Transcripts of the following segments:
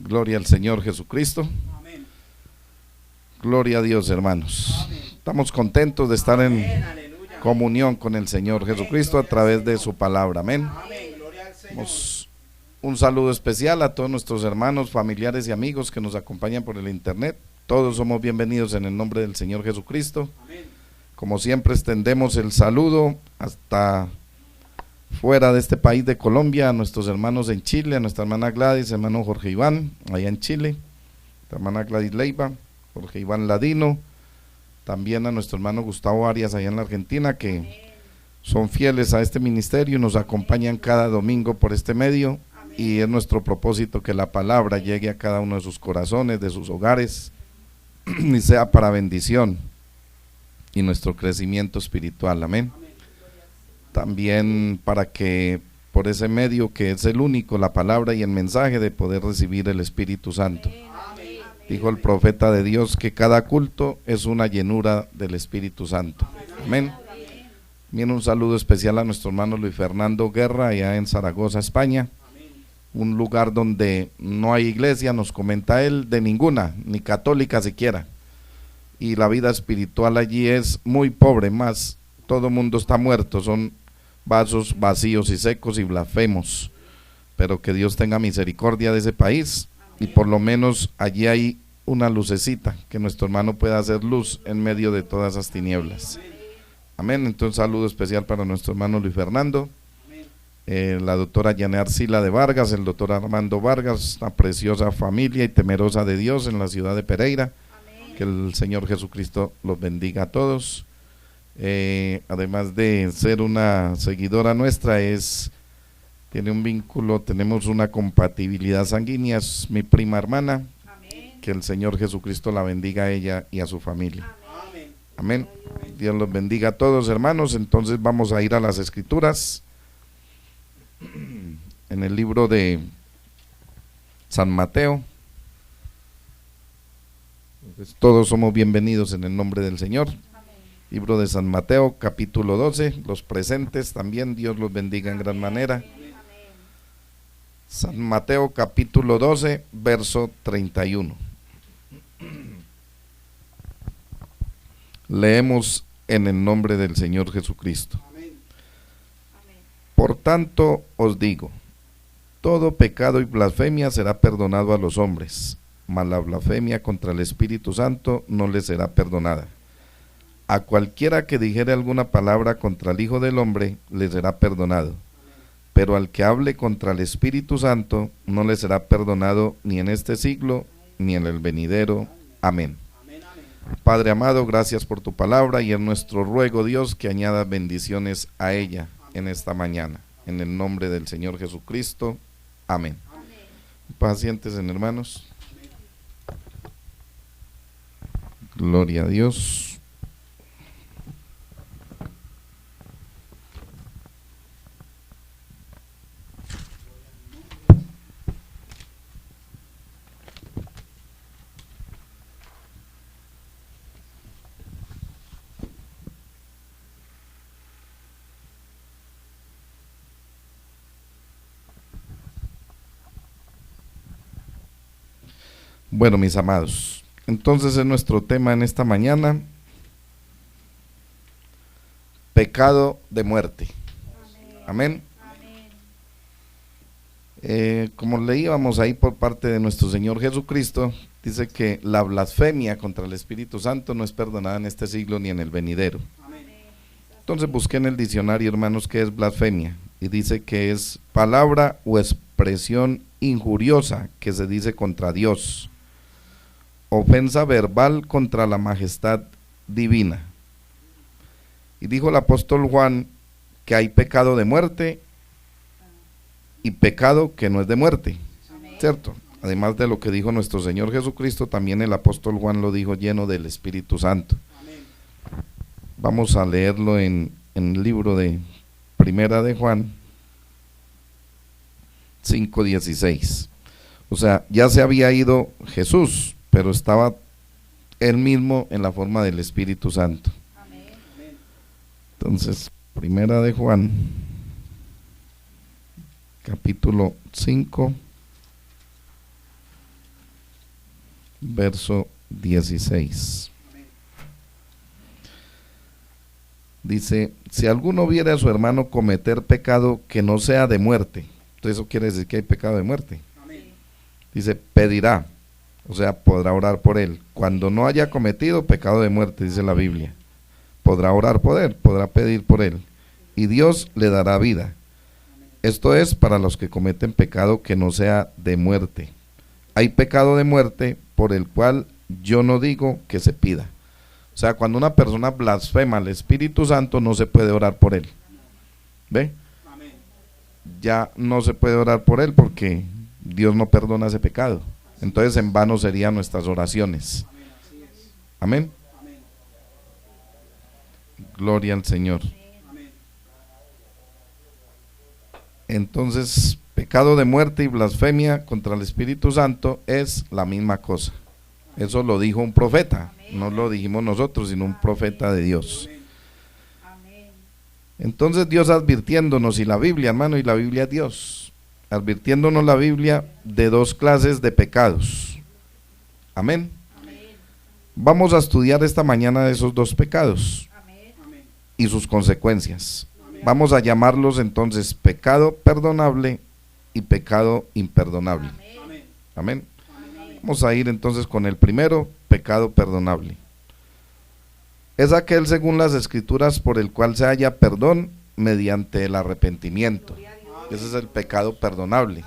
Gloria al Señor Jesucristo. Amén. Gloria a Dios, hermanos. Amén. Estamos contentos de estar en Aleluya. comunión con el Señor Jesucristo a través de su palabra. Amén. Amén. Gloria al Señor. Damos un saludo especial a todos nuestros hermanos, familiares y amigos que nos acompañan por el internet. Todos somos bienvenidos en el nombre del Señor Jesucristo. Amén. Como siempre, extendemos el saludo hasta fuera de este país de Colombia, a nuestros hermanos en Chile, a nuestra hermana Gladys, hermano Jorge Iván, allá en Chile, nuestra hermana Gladys Leiva, Jorge Iván Ladino, también a nuestro hermano Gustavo Arias allá en la Argentina, que son fieles a este ministerio y nos acompañan cada domingo por este medio. Y es nuestro propósito que la palabra llegue a cada uno de sus corazones, de sus hogares, y sea para bendición y nuestro crecimiento espiritual. Amén. También para que por ese medio, que es el único, la palabra y el mensaje, de poder recibir el Espíritu Santo. Dijo el profeta de Dios que cada culto es una llenura del Espíritu Santo. Amén. Bien, un saludo especial a nuestro hermano Luis Fernando Guerra, allá en Zaragoza, España. Un lugar donde no hay iglesia, nos comenta él, de ninguna, ni católica siquiera. Y la vida espiritual allí es muy pobre, más todo mundo está muerto, son vasos vacíos y secos y blasfemos. Pero que Dios tenga misericordia de ese país y por lo menos allí hay una lucecita, que nuestro hermano pueda hacer luz en medio de todas esas tinieblas. Amén. Entonces, saludo especial para nuestro hermano Luis Fernando, la doctora Yané Arcila de Vargas, el doctor Armando Vargas, una preciosa familia y temerosa de Dios en la ciudad de Pereira. Amén. Que el Señor Jesucristo los bendiga a todos. Además de ser una seguidora nuestra, tiene un vínculo, tenemos una compatibilidad sanguínea, es mi prima hermana. Amén. Que el Señor Jesucristo la bendiga a ella y a su familia. Amén. Amén. Dios los bendiga a todos, hermanos. Entonces vamos a ir a las Escrituras, en el libro de San Mateo. Entonces, todos somos bienvenidos en el nombre del Señor. Libro de San Mateo, capítulo 12, los presentes también, Dios los bendiga en gran manera. San Mateo, capítulo 12, verso 31. Leemos en el nombre del Señor Jesucristo. Por tanto os digo, todo pecado y blasfemia será perdonado a los hombres, mas la blasfemia contra el Espíritu Santo no le será perdonada. A cualquiera que dijere alguna palabra contra el Hijo del Hombre, le será perdonado. Pero al que hable contra el Espíritu Santo, no le será perdonado ni en este siglo, ni en el venidero. Amén. Padre amado, gracias por tu palabra, y es nuestro ruego, Dios, que añadas bendiciones a ella en esta mañana. En el nombre del Señor Jesucristo. Amén. Pacientes, hermanos. Gloria a Dios. Bueno, mis amados, entonces es nuestro tema en esta mañana: pecado de muerte. Amén. Como leíamos ahí por parte de nuestro Señor Jesucristo, dice que la blasfemia contra el Espíritu Santo no es perdonada en este siglo ni en el venidero. Entonces busqué en el diccionario, hermanos, qué es blasfemia, y dice que es palabra o expresión injuriosa que se dice contra Dios, ofensa verbal contra la majestad divina. Y dijo el apóstol Juan que hay pecado de muerte y pecado que no es de muerte. Amén. ¿Cierto? Además de lo que dijo nuestro Señor Jesucristo, también el apóstol Juan lo dijo lleno del Espíritu Santo. Amén. Vamos a leerlo en el libro de Primera de Juan 5:16. O sea, ya se había ido Jesús, pero estaba él mismo en la forma del Espíritu Santo. Amén. Entonces, Primera de Juan, capítulo 5, verso 16. Dice, si alguno viere a su hermano cometer pecado que no sea de muerte, entonces eso quiere decir que hay pecado de muerte. Dice, pedirá, o sea, podrá orar por él. Cuando no haya cometido pecado de muerte, dice la Biblia, podrá orar por él, podrá pedir por él, y Dios le dará vida. Esto es para los que cometen pecado que no sea de muerte. Hay pecado de muerte por el cual yo no digo que se pida. O sea, cuando una persona blasfema al Espíritu Santo, no se puede orar por él. ¿Ve? Ya no se puede orar por él porque Dios no perdona ese pecado. Entonces en vano serían nuestras oraciones. Amén. Gloria al Señor. Entonces, pecado de muerte y blasfemia contra el Espíritu Santo es la misma cosa. Eso lo dijo un profeta, no lo dijimos nosotros, sino un profeta de Dios. Entonces Dios advirtiéndonos, y la Biblia, hermano, y la Biblia es Dios, advirtiéndonos la Biblia de dos clases de pecados. Amén. Vamos a estudiar esta mañana esos dos pecados y sus consecuencias. Vamos a llamarlos entonces pecado perdonable y pecado imperdonable. Amén. Vamos a ir entonces con el primero, pecado perdonable. Es aquel, según las Escrituras, por el cual se halla perdón mediante el arrepentimiento. Ese es el pecado perdonable.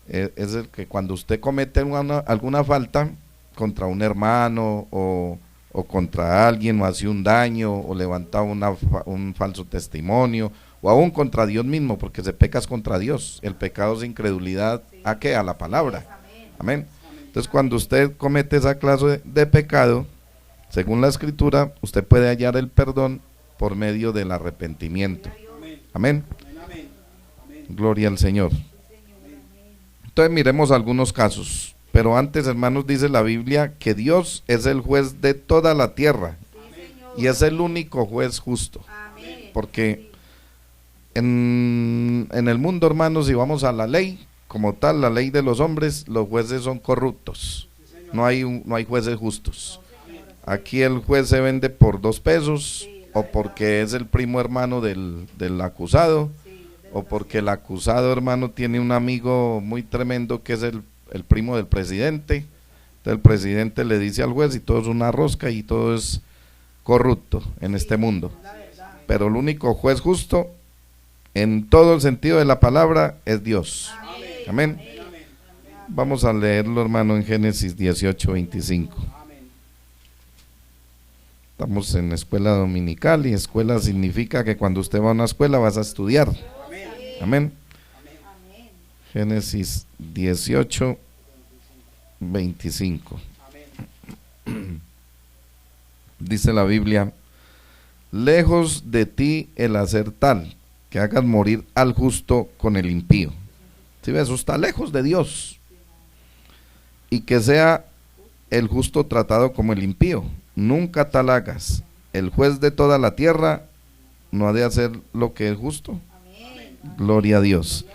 Es el que cuando usted comete alguna falta contra un hermano o contra alguien, o hace un daño, o levanta un falso testimonio, o aún contra Dios mismo, porque se pecas contra Dios. El pecado es incredulidad ¿a qué? A la palabra. Amén. Entonces cuando usted comete esa clase de pecado, según la Escritura, usted puede hallar el perdón por medio del arrepentimiento. Amén. Gloria al Señor. Entonces miremos algunos casos. Pero antes, hermanos, dice la Biblia que Dios es el juez de toda la tierra y es el único juez justo. Porque en el mundo, hermanos, si vamos a la ley, como tal, la ley de los hombres, los jueces son corruptos. No hay jueces justos. Aquí el juez se vende por 2 pesos, o porque es el primo hermano del acusado, o porque el acusado, hermano, tiene un amigo muy tremendo que es el primo del presidente. Entonces el presidente le dice al juez y todo es una rosca y todo es corrupto en este mundo. Pero el único juez justo en todo el sentido de la palabra es Dios. Amén. Vamos a leerlo, hermano, en Génesis 18:25. Estamos en escuela dominical, y escuela significa que cuando usted va a una escuela vas a estudiar. Amén. Génesis 18:25. Dice la Biblia: lejos de ti el hacer tal, que hagas morir al justo con el impío. ¿Sí ves? Eso está lejos de Dios. Y que sea el justo tratado como el impío. Nunca tal hagas. El juez de toda la tierra no ha de hacer lo que es justo. Gloria a Dios.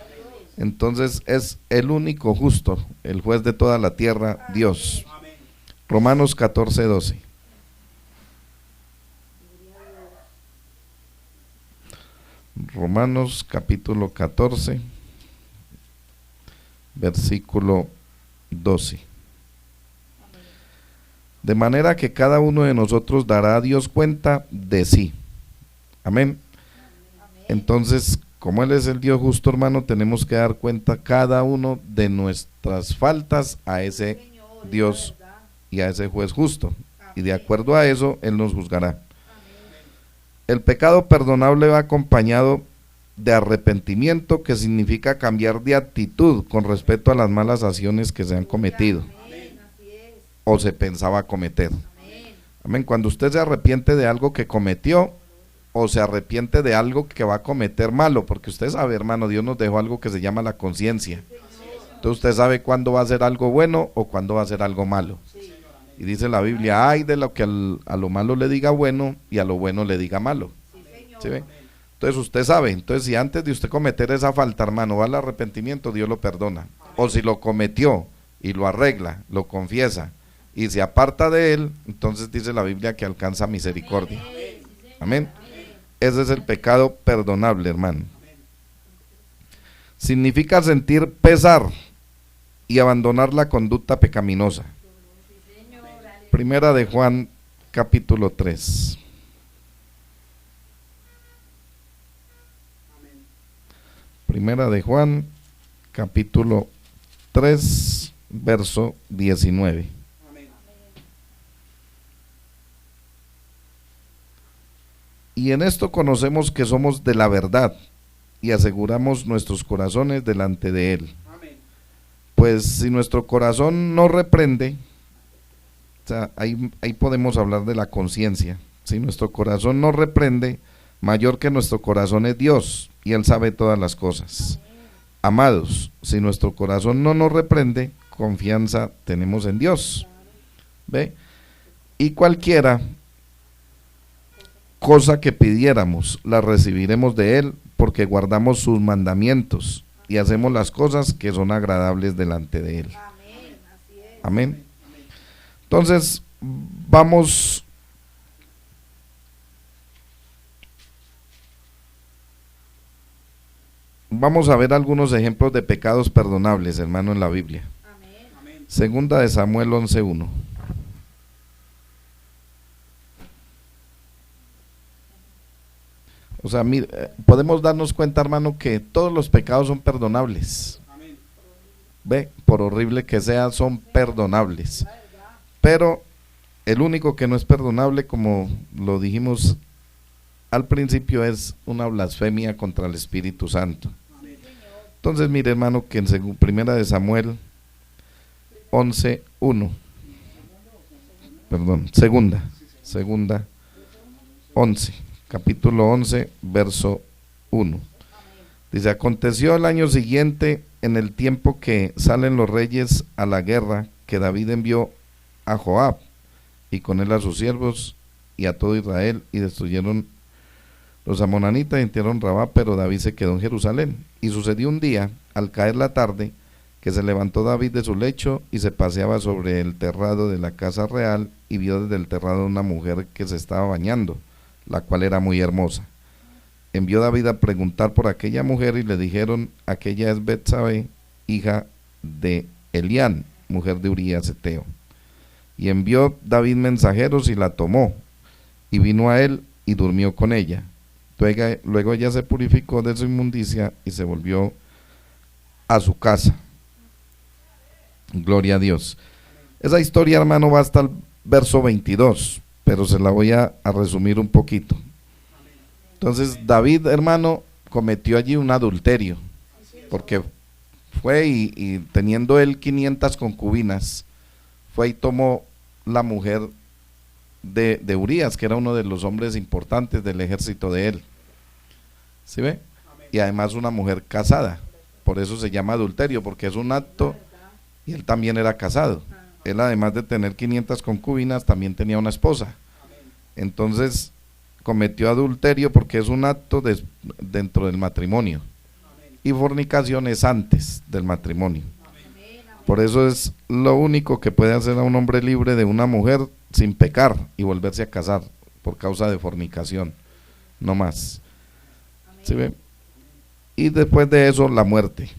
Entonces es el único justo, el juez de toda la tierra, Dios. Romanos 14:12. Romanos capítulo 14, versículo 12. De manera que cada uno de nosotros dará a Dios cuenta de sí. Amén. Entonces, como Él es el Dios justo, hermano, tenemos que dar cuenta cada uno de nuestras faltas a ese Dios y a ese juez justo. Y de acuerdo a eso, Él nos juzgará. El pecado perdonable va acompañado de arrepentimiento, que significa cambiar de actitud con respecto a las malas acciones que se han cometido o se pensaba cometer. Amén. Cuando usted se arrepiente de algo que cometió, o se arrepiente de algo que va a cometer malo, porque usted sabe, hermano, Dios nos dejó algo que se llama la conciencia. Entonces usted sabe cuándo va a hacer algo bueno o cuándo va a hacer algo malo. Y dice la Biblia: ay de lo que a lo malo le diga bueno y a lo bueno le diga malo. ¿Sí ve? Entonces usted sabe. Entonces, si antes de usted cometer esa falta, hermano, va al arrepentimiento, Dios lo perdona. O si lo cometió y lo arregla, lo confiesa y se aparta de él, entonces dice la Biblia que alcanza misericordia. Amén. Ese es el pecado perdonable, hermano. Significa sentir pesar y abandonar la conducta pecaminosa. Primera de Juan, capítulo 3. Primera de Juan, capítulo 3, verso 19. Y en esto conocemos que somos de la verdad y aseguramos nuestros corazones delante de Él. Pues si nuestro corazón no reprende, o sea, ahí podemos hablar de la conciencia. Si nuestro corazón no reprende, mayor que nuestro corazón es Dios, y Él sabe todas las cosas. Amados, si nuestro corazón no nos reprende, confianza tenemos en Dios. ¿Ve? Y cualquiera cosa que pidiéramos, la recibiremos de Él, porque guardamos sus mandamientos y hacemos las cosas que son agradables delante de Él. Amén. Entonces, vamos a ver algunos ejemplos de pecados perdonables, hermano, en la Biblia. Segunda de Samuel 11:1. O sea, podemos darnos cuenta, hermano, que todos los pecados son perdonables. Ve, por horrible que sea, son perdonables. Pero el único que no es perdonable, como lo dijimos al principio, es una blasfemia contra el Espíritu Santo. Entonces, mire, hermano, que en Primera de Samuel 11:1, perdón, segunda 11, capítulo 11, verso 1. Dice: aconteció el año siguiente, en el tiempo que salen los reyes a la guerra, que David envió a Joab y con él a sus siervos y a todo Israel, y destruyeron los amonanitas y entierron Rabá, pero David se quedó en Jerusalén. Y sucedió un día, al caer la tarde, que se levantó David de su lecho y se paseaba sobre el terrado de la casa real, y vio desde el terrado una mujer que se estaba bañando, la cual era muy hermosa. Envió David a preguntar por aquella mujer, y le dijeron: aquella es Betsabé, hija de Elián, mujer de Urías Eteo. Y envió David mensajeros y la tomó, y vino a él y durmió con ella. Luego ella se purificó de su inmundicia y se volvió a su casa. Gloria a Dios. Esa historia, hermano, va hasta el verso 22, pero se la voy a resumir un poquito. Entonces, David, hermano, cometió allí un adulterio, porque fue y teniendo él 500 concubinas, fue y tomó la mujer de Urías, que era uno de los hombres importantes del ejército de él. ¿Sí ve? Y además una mujer casada, por eso se llama adulterio, porque es un acto, y él también era casado. Él, además de tener 500 concubinas, también tenía una esposa. Entonces cometió adulterio porque es un acto dentro del matrimonio, y fornicación es antes del matrimonio. Por eso es lo único que puede hacer a un hombre libre de una mujer sin pecar y volverse a casar por causa de fornicación, no más. ¿Sí ve? Y después de eso, la muerte.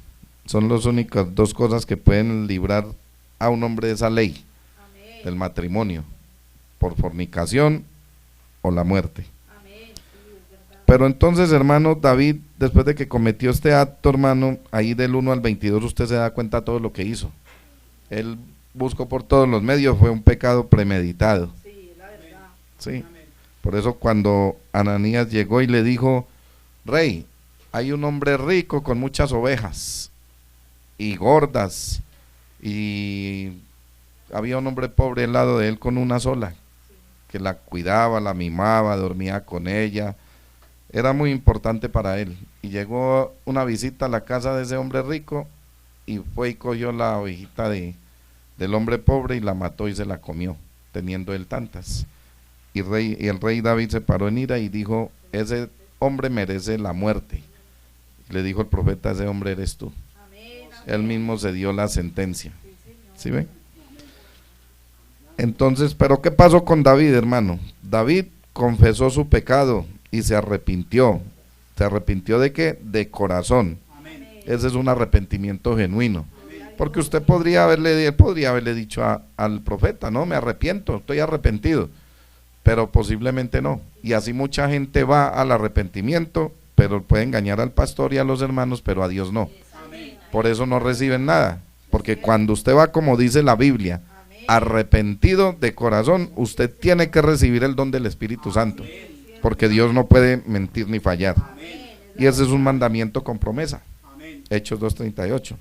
Son las únicas dos cosas que pueden librar a un hombre de esa ley del matrimonio: por fornicación o la muerte. Pero entonces, hermano, David, después de que cometió este acto, hermano, ahí del 1 al 22 usted se da cuenta de todo lo que hizo. Él buscó por todos los medios, fue un pecado premeditado. Sí. Por eso cuando Ananías llegó y le dijo: rey, hay un hombre rico con muchas ovejas y gordas, y había un hombre pobre al lado de él con una sola, que la cuidaba, la mimaba, dormía con ella, era muy importante para él. Y llegó una visita a la casa de ese hombre rico, y fue y cogió la ovejita del hombre pobre y la mató y se la comió, teniendo él tantas. Y el rey David se paró en ira y dijo: ese hombre merece la muerte. Le dijo el profeta: ese hombre eres tú. Él mismo se dio la sentencia. ¿Sí ve? Entonces, ¿pero qué pasó con David, hermano? David confesó su pecado y se arrepintió. ¿Se arrepintió de qué? De corazón. Ese es un arrepentimiento genuino. Porque usted él podría haberle dicho al profeta, no, me arrepiento, estoy arrepentido. Pero posiblemente no. Y así mucha gente va al arrepentimiento, pero puede engañar al pastor y a los hermanos, pero a Dios no. Por eso no reciben nada. Porque cuando usted va, como dice la Biblia, arrepentido de corazón, usted tiene que recibir el don del Espíritu Santo. Porque Dios no puede mentir ni fallar. Y ese es un mandamiento con promesa. Hechos 2:38.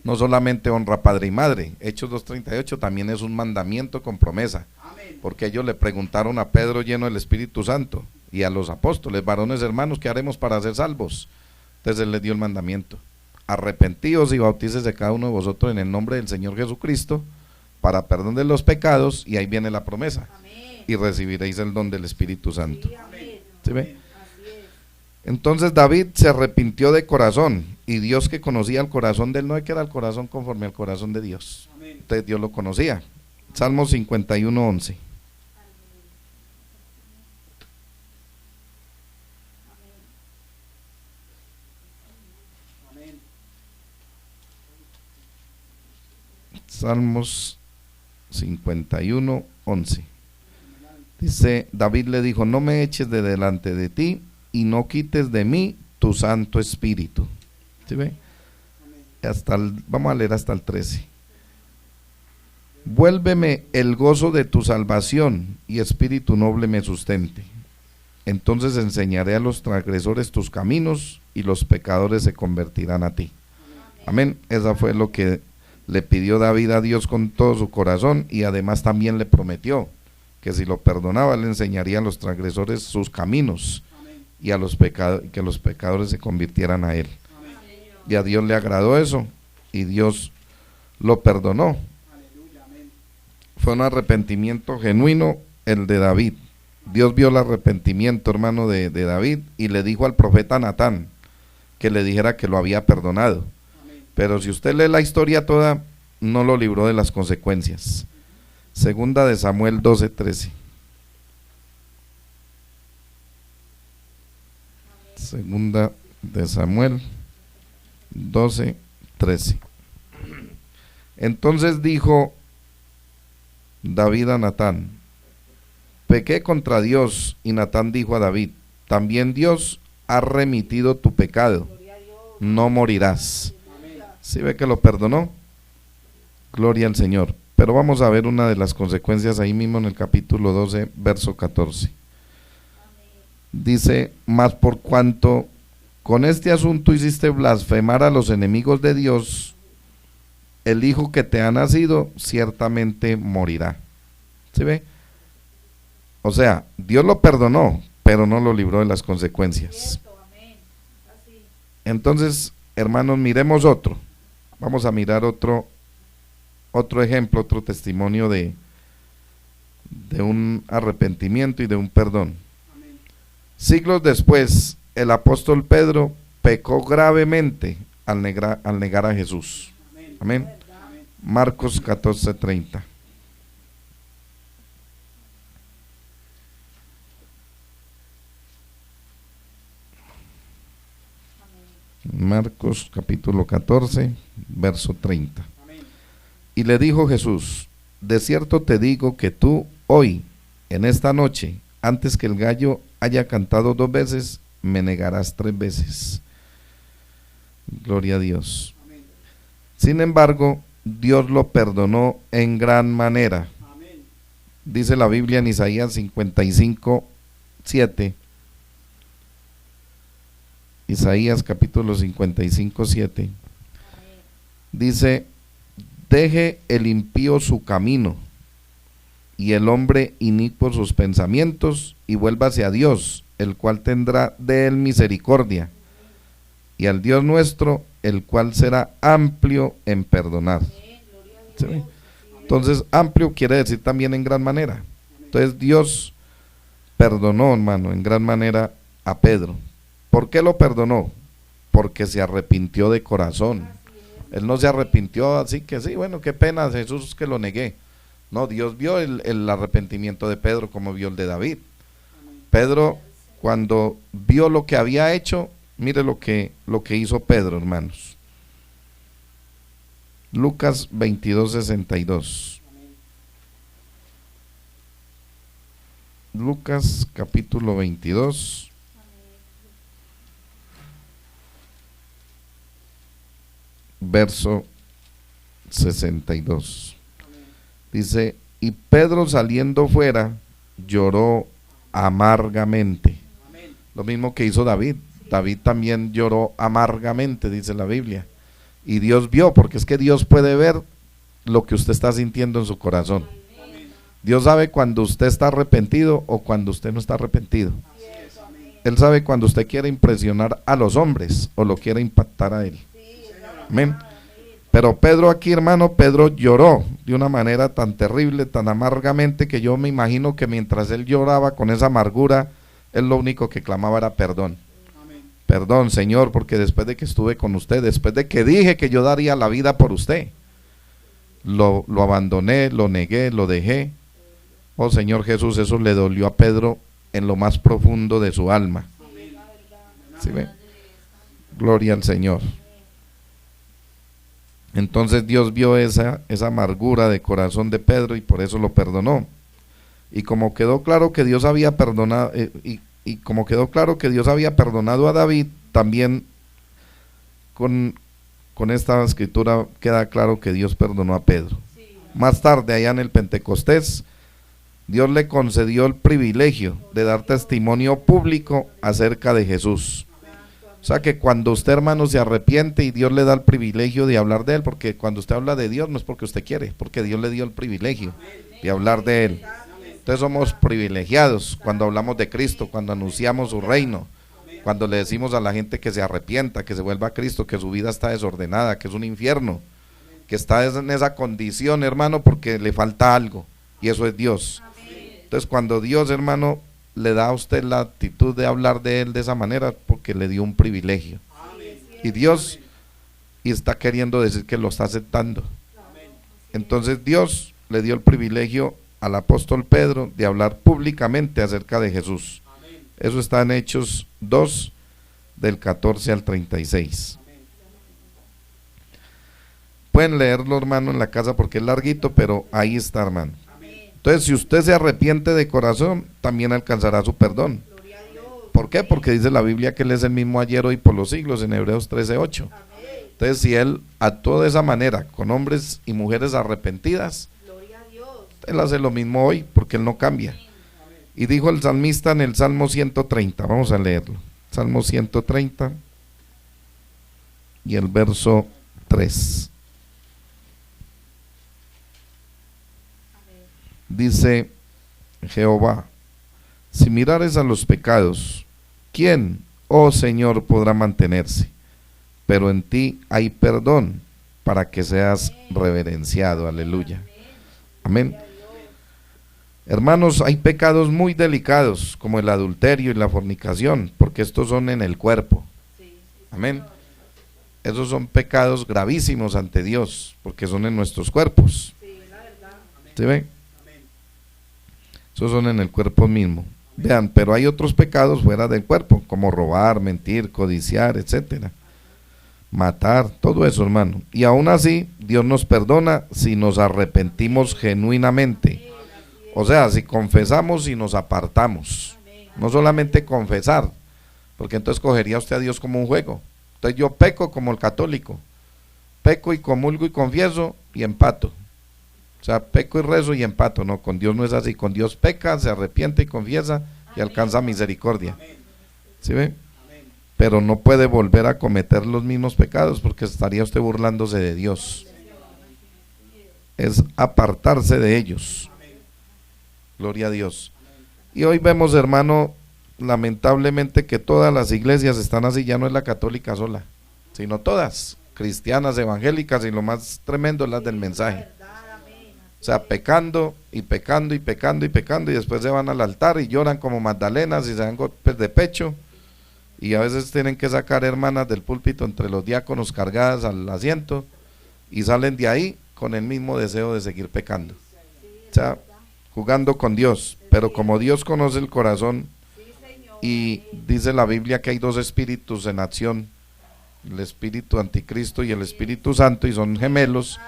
No solamente honra padre y madre. Hechos 2:38 también es un mandamiento con promesa. Porque ellos le preguntaron a Pedro lleno del Espíritu Santo y a los apóstoles, varones hermanos, ¿qué haremos para ser salvos? Entonces él les dio el mandamiento: arrepentíos y bautícese cada uno de vosotros en el nombre del Señor Jesucristo para perdón de los pecados, y ahí viene la promesa. Amén. Y recibiréis el don del Espíritu Santo. Sí, ¿sí ve? Entonces David se arrepintió de corazón, y Dios, que conocía el corazón de él, no es que era el corazón conforme al corazón de Dios. Amén. Entonces Dios lo conocía. Salmo 51:11. Salmos 51:11. Dice, David le dijo, no me eches de delante de ti y no quites de mí tu Santo Espíritu. ¿Sí ve? Vamos a leer hasta el 13. Vuélveme el gozo de tu salvación y espíritu noble me sustente. Entonces enseñaré a los transgresores tus caminos y los pecadores se convertirán a ti. Amén. Esa fue lo que le pidió David a Dios con todo su corazón, y además también le prometió que si lo perdonaba le enseñaría a los transgresores sus caminos y a que los pecadores se convirtieran a él. Y a Dios le agradó eso y Dios lo perdonó. Fue un arrepentimiento genuino el de David. Dios vio el arrepentimiento, hermano, de David, y le dijo al profeta Natán que le dijera que lo había perdonado. Pero si usted lee la historia toda, no lo libró de las consecuencias. Segunda de Samuel 12:13. Segunda de Samuel 12:13. Entonces dijo David a Natán, pequé contra Dios, y Natán dijo a David, también Dios ha remitido tu pecado, no morirás. ¿Sí ve que lo perdonó? Gloria al Señor. Pero vamos a ver una de las consecuencias ahí mismo en el capítulo 12, verso 14. Dice, mas por cuanto con este asunto hiciste blasfemar a los enemigos de Dios, el hijo que te ha nacido ciertamente morirá. ¿Sí ve? O sea, Dios lo perdonó, pero no lo libró de las consecuencias. Entonces, hermanos, miremos otro. Vamos a mirar otro ejemplo, otro testimonio de un arrepentimiento y de un perdón. Amén. Siglos después, el apóstol Pedro pecó gravemente al negar a Jesús. Amén. Amén. Amén. Marcos 14:30. Marcos capítulo 14, verso 30. Amén. Y le dijo Jesús, de cierto te digo que tú hoy, en esta noche, antes que el gallo haya cantado 2 veces, me negarás 3 veces. Gloria a Dios. Amén. Sin embargo, Dios lo perdonó en gran manera. Amén. Dice la Biblia en Isaías 55:7. Isaías capítulo 55:7. Dice, deje el impío su camino y el hombre inicuo sus pensamientos, y vuélvase a Dios, el cual tendrá de él misericordia, y al Dios nuestro, el cual será amplio en perdonar. ¿Sí? Entonces, amplio quiere decir también en gran manera. Entonces Dios perdonó, hermano, en gran manera a Pedro. ¿Por qué lo perdonó? Porque se arrepintió de corazón. Él no se arrepintió así que sí, bueno, qué pena Jesús que lo negué. No, Dios vio el arrepentimiento de Pedro como vio el de David. Pedro, cuando vio lo que había hecho, mire lo que hizo Pedro, hermanos. Lucas 22:62. Lucas capítulo 22. Verso 62. Dice, y Pedro saliendo fuera lloró amargamente. Lo mismo que hizo David. David también lloró amargamente, dice la Biblia. Y Dios vio, porque es que Dios puede ver lo que usted está sintiendo en su corazón. Dios sabe cuando usted está arrepentido o cuando usted no está arrepentido. Él sabe cuando usted quiere impresionar a los hombres o lo quiere impactar a él. Amén. Pero Pedro aquí, hermano, Pedro lloró de una manera tan terrible, tan amargamente, que yo me imagino que mientras él lloraba con esa amargura, él lo único que clamaba era perdón. Perdón, Señor, porque después de que estuve con usted, después de que dije que yo daría la vida por usted, lo abandoné, lo negué, lo dejé. Oh Señor Jesús, eso le dolió a Pedro en lo más profundo de su alma. ¿Sí ve? Gloria al Señor. Entonces Dios vio esa amargura de corazón de Pedro y por eso lo perdonó. Y como quedó claro que Dios había perdonado, y como quedó claro que Dios había perdonado a David, también con esta escritura queda claro que Dios perdonó a Pedro. Más tarde, allá en el Pentecostés, Dios le concedió el privilegio de dar testimonio público acerca de Jesús. O sea que cuando usted, hermano, se arrepiente y Dios le da el privilegio de hablar de él, porque cuando usted habla de Dios no es porque usted quiere, porque Dios le dio el privilegio de hablar de él. Entonces somos privilegiados cuando hablamos de Cristo, cuando anunciamos su reino, cuando le decimos a la gente que se arrepienta, que se vuelva a Cristo, que su vida está desordenada, que es un infierno, que está en esa condición, hermano, porque le falta algo, y eso es Dios. Entonces cuando Dios, hermano, le da a usted la actitud de hablar de él de esa manera, porque le dio un privilegio. Y Dios está queriendo decir que lo está aceptando. Entonces Dios le dio el privilegio al apóstol Pedro de hablar públicamente acerca de Jesús. Eso está en Hechos 2, del 14 al 36. Pueden leerlo, hermano, en la casa porque es larguito, pero ahí está, hermano. Entonces, si usted se arrepiente de corazón, también alcanzará su perdón. ¿Por qué? Porque dice la Biblia que Él es el mismo ayer, hoy, por los siglos, en Hebreos 13:8. Entonces, si Él actuó de esa manera, con hombres y mujeres arrepentidas, Él hace lo mismo hoy, porque Él no cambia. Y dijo el salmista en el Salmo 130, vamos a leerlo. Salmo 130 y el verso 3. Dice Jehová, si mirares a los pecados, ¿quién, oh Señor, podrá mantenerse? Pero en ti hay perdón para que seas reverenciado. Aleluya. Amén. Hermanos, hay pecados muy delicados como el adulterio y la fornicación, porque estos son en el cuerpo. Amén. Esos son pecados gravísimos ante Dios, porque son en nuestros cuerpos. ¿Sí ven? Esos son en el cuerpo mismo. Vean, pero hay otros pecados fuera del cuerpo, como robar, mentir, codiciar, etcétera. Matar, todo eso, hermano. Y aún así, Dios nos perdona si nos arrepentimos genuinamente. O sea, si confesamos y nos apartamos. No solamente confesar, porque entonces cogería usted a Dios como un juego. Entonces yo peco como el católico. Peco y comulgo y confieso y empato. O sea, peco y rezo y empato. No, con Dios no es así. Con Dios peca, se arrepiente y confiesa y alcanza misericordia. ¿Sí ve? Pero no puede volver a cometer los mismos pecados porque estaría usted burlándose de Dios. Es apartarse de ellos. Gloria a Dios. Y hoy vemos, hermano, lamentablemente que todas las iglesias están así. Ya no es la católica sola, sino todas, cristianas, evangélicas, y lo más tremendo es las del mensaje. O sea, pecando y pecando y pecando y pecando, y después se van al altar y lloran como magdalenas y se dan golpes de pecho, y a veces tienen que sacar hermanas del púlpito entre los diáconos cargadas al asiento, y salen de ahí con el mismo deseo de seguir pecando. O sea, jugando con Dios, pero como Dios conoce el corazón, y dice la Biblia que hay dos espíritus en acción, el espíritu anticristo y el Espíritu Santo, y son gemelos,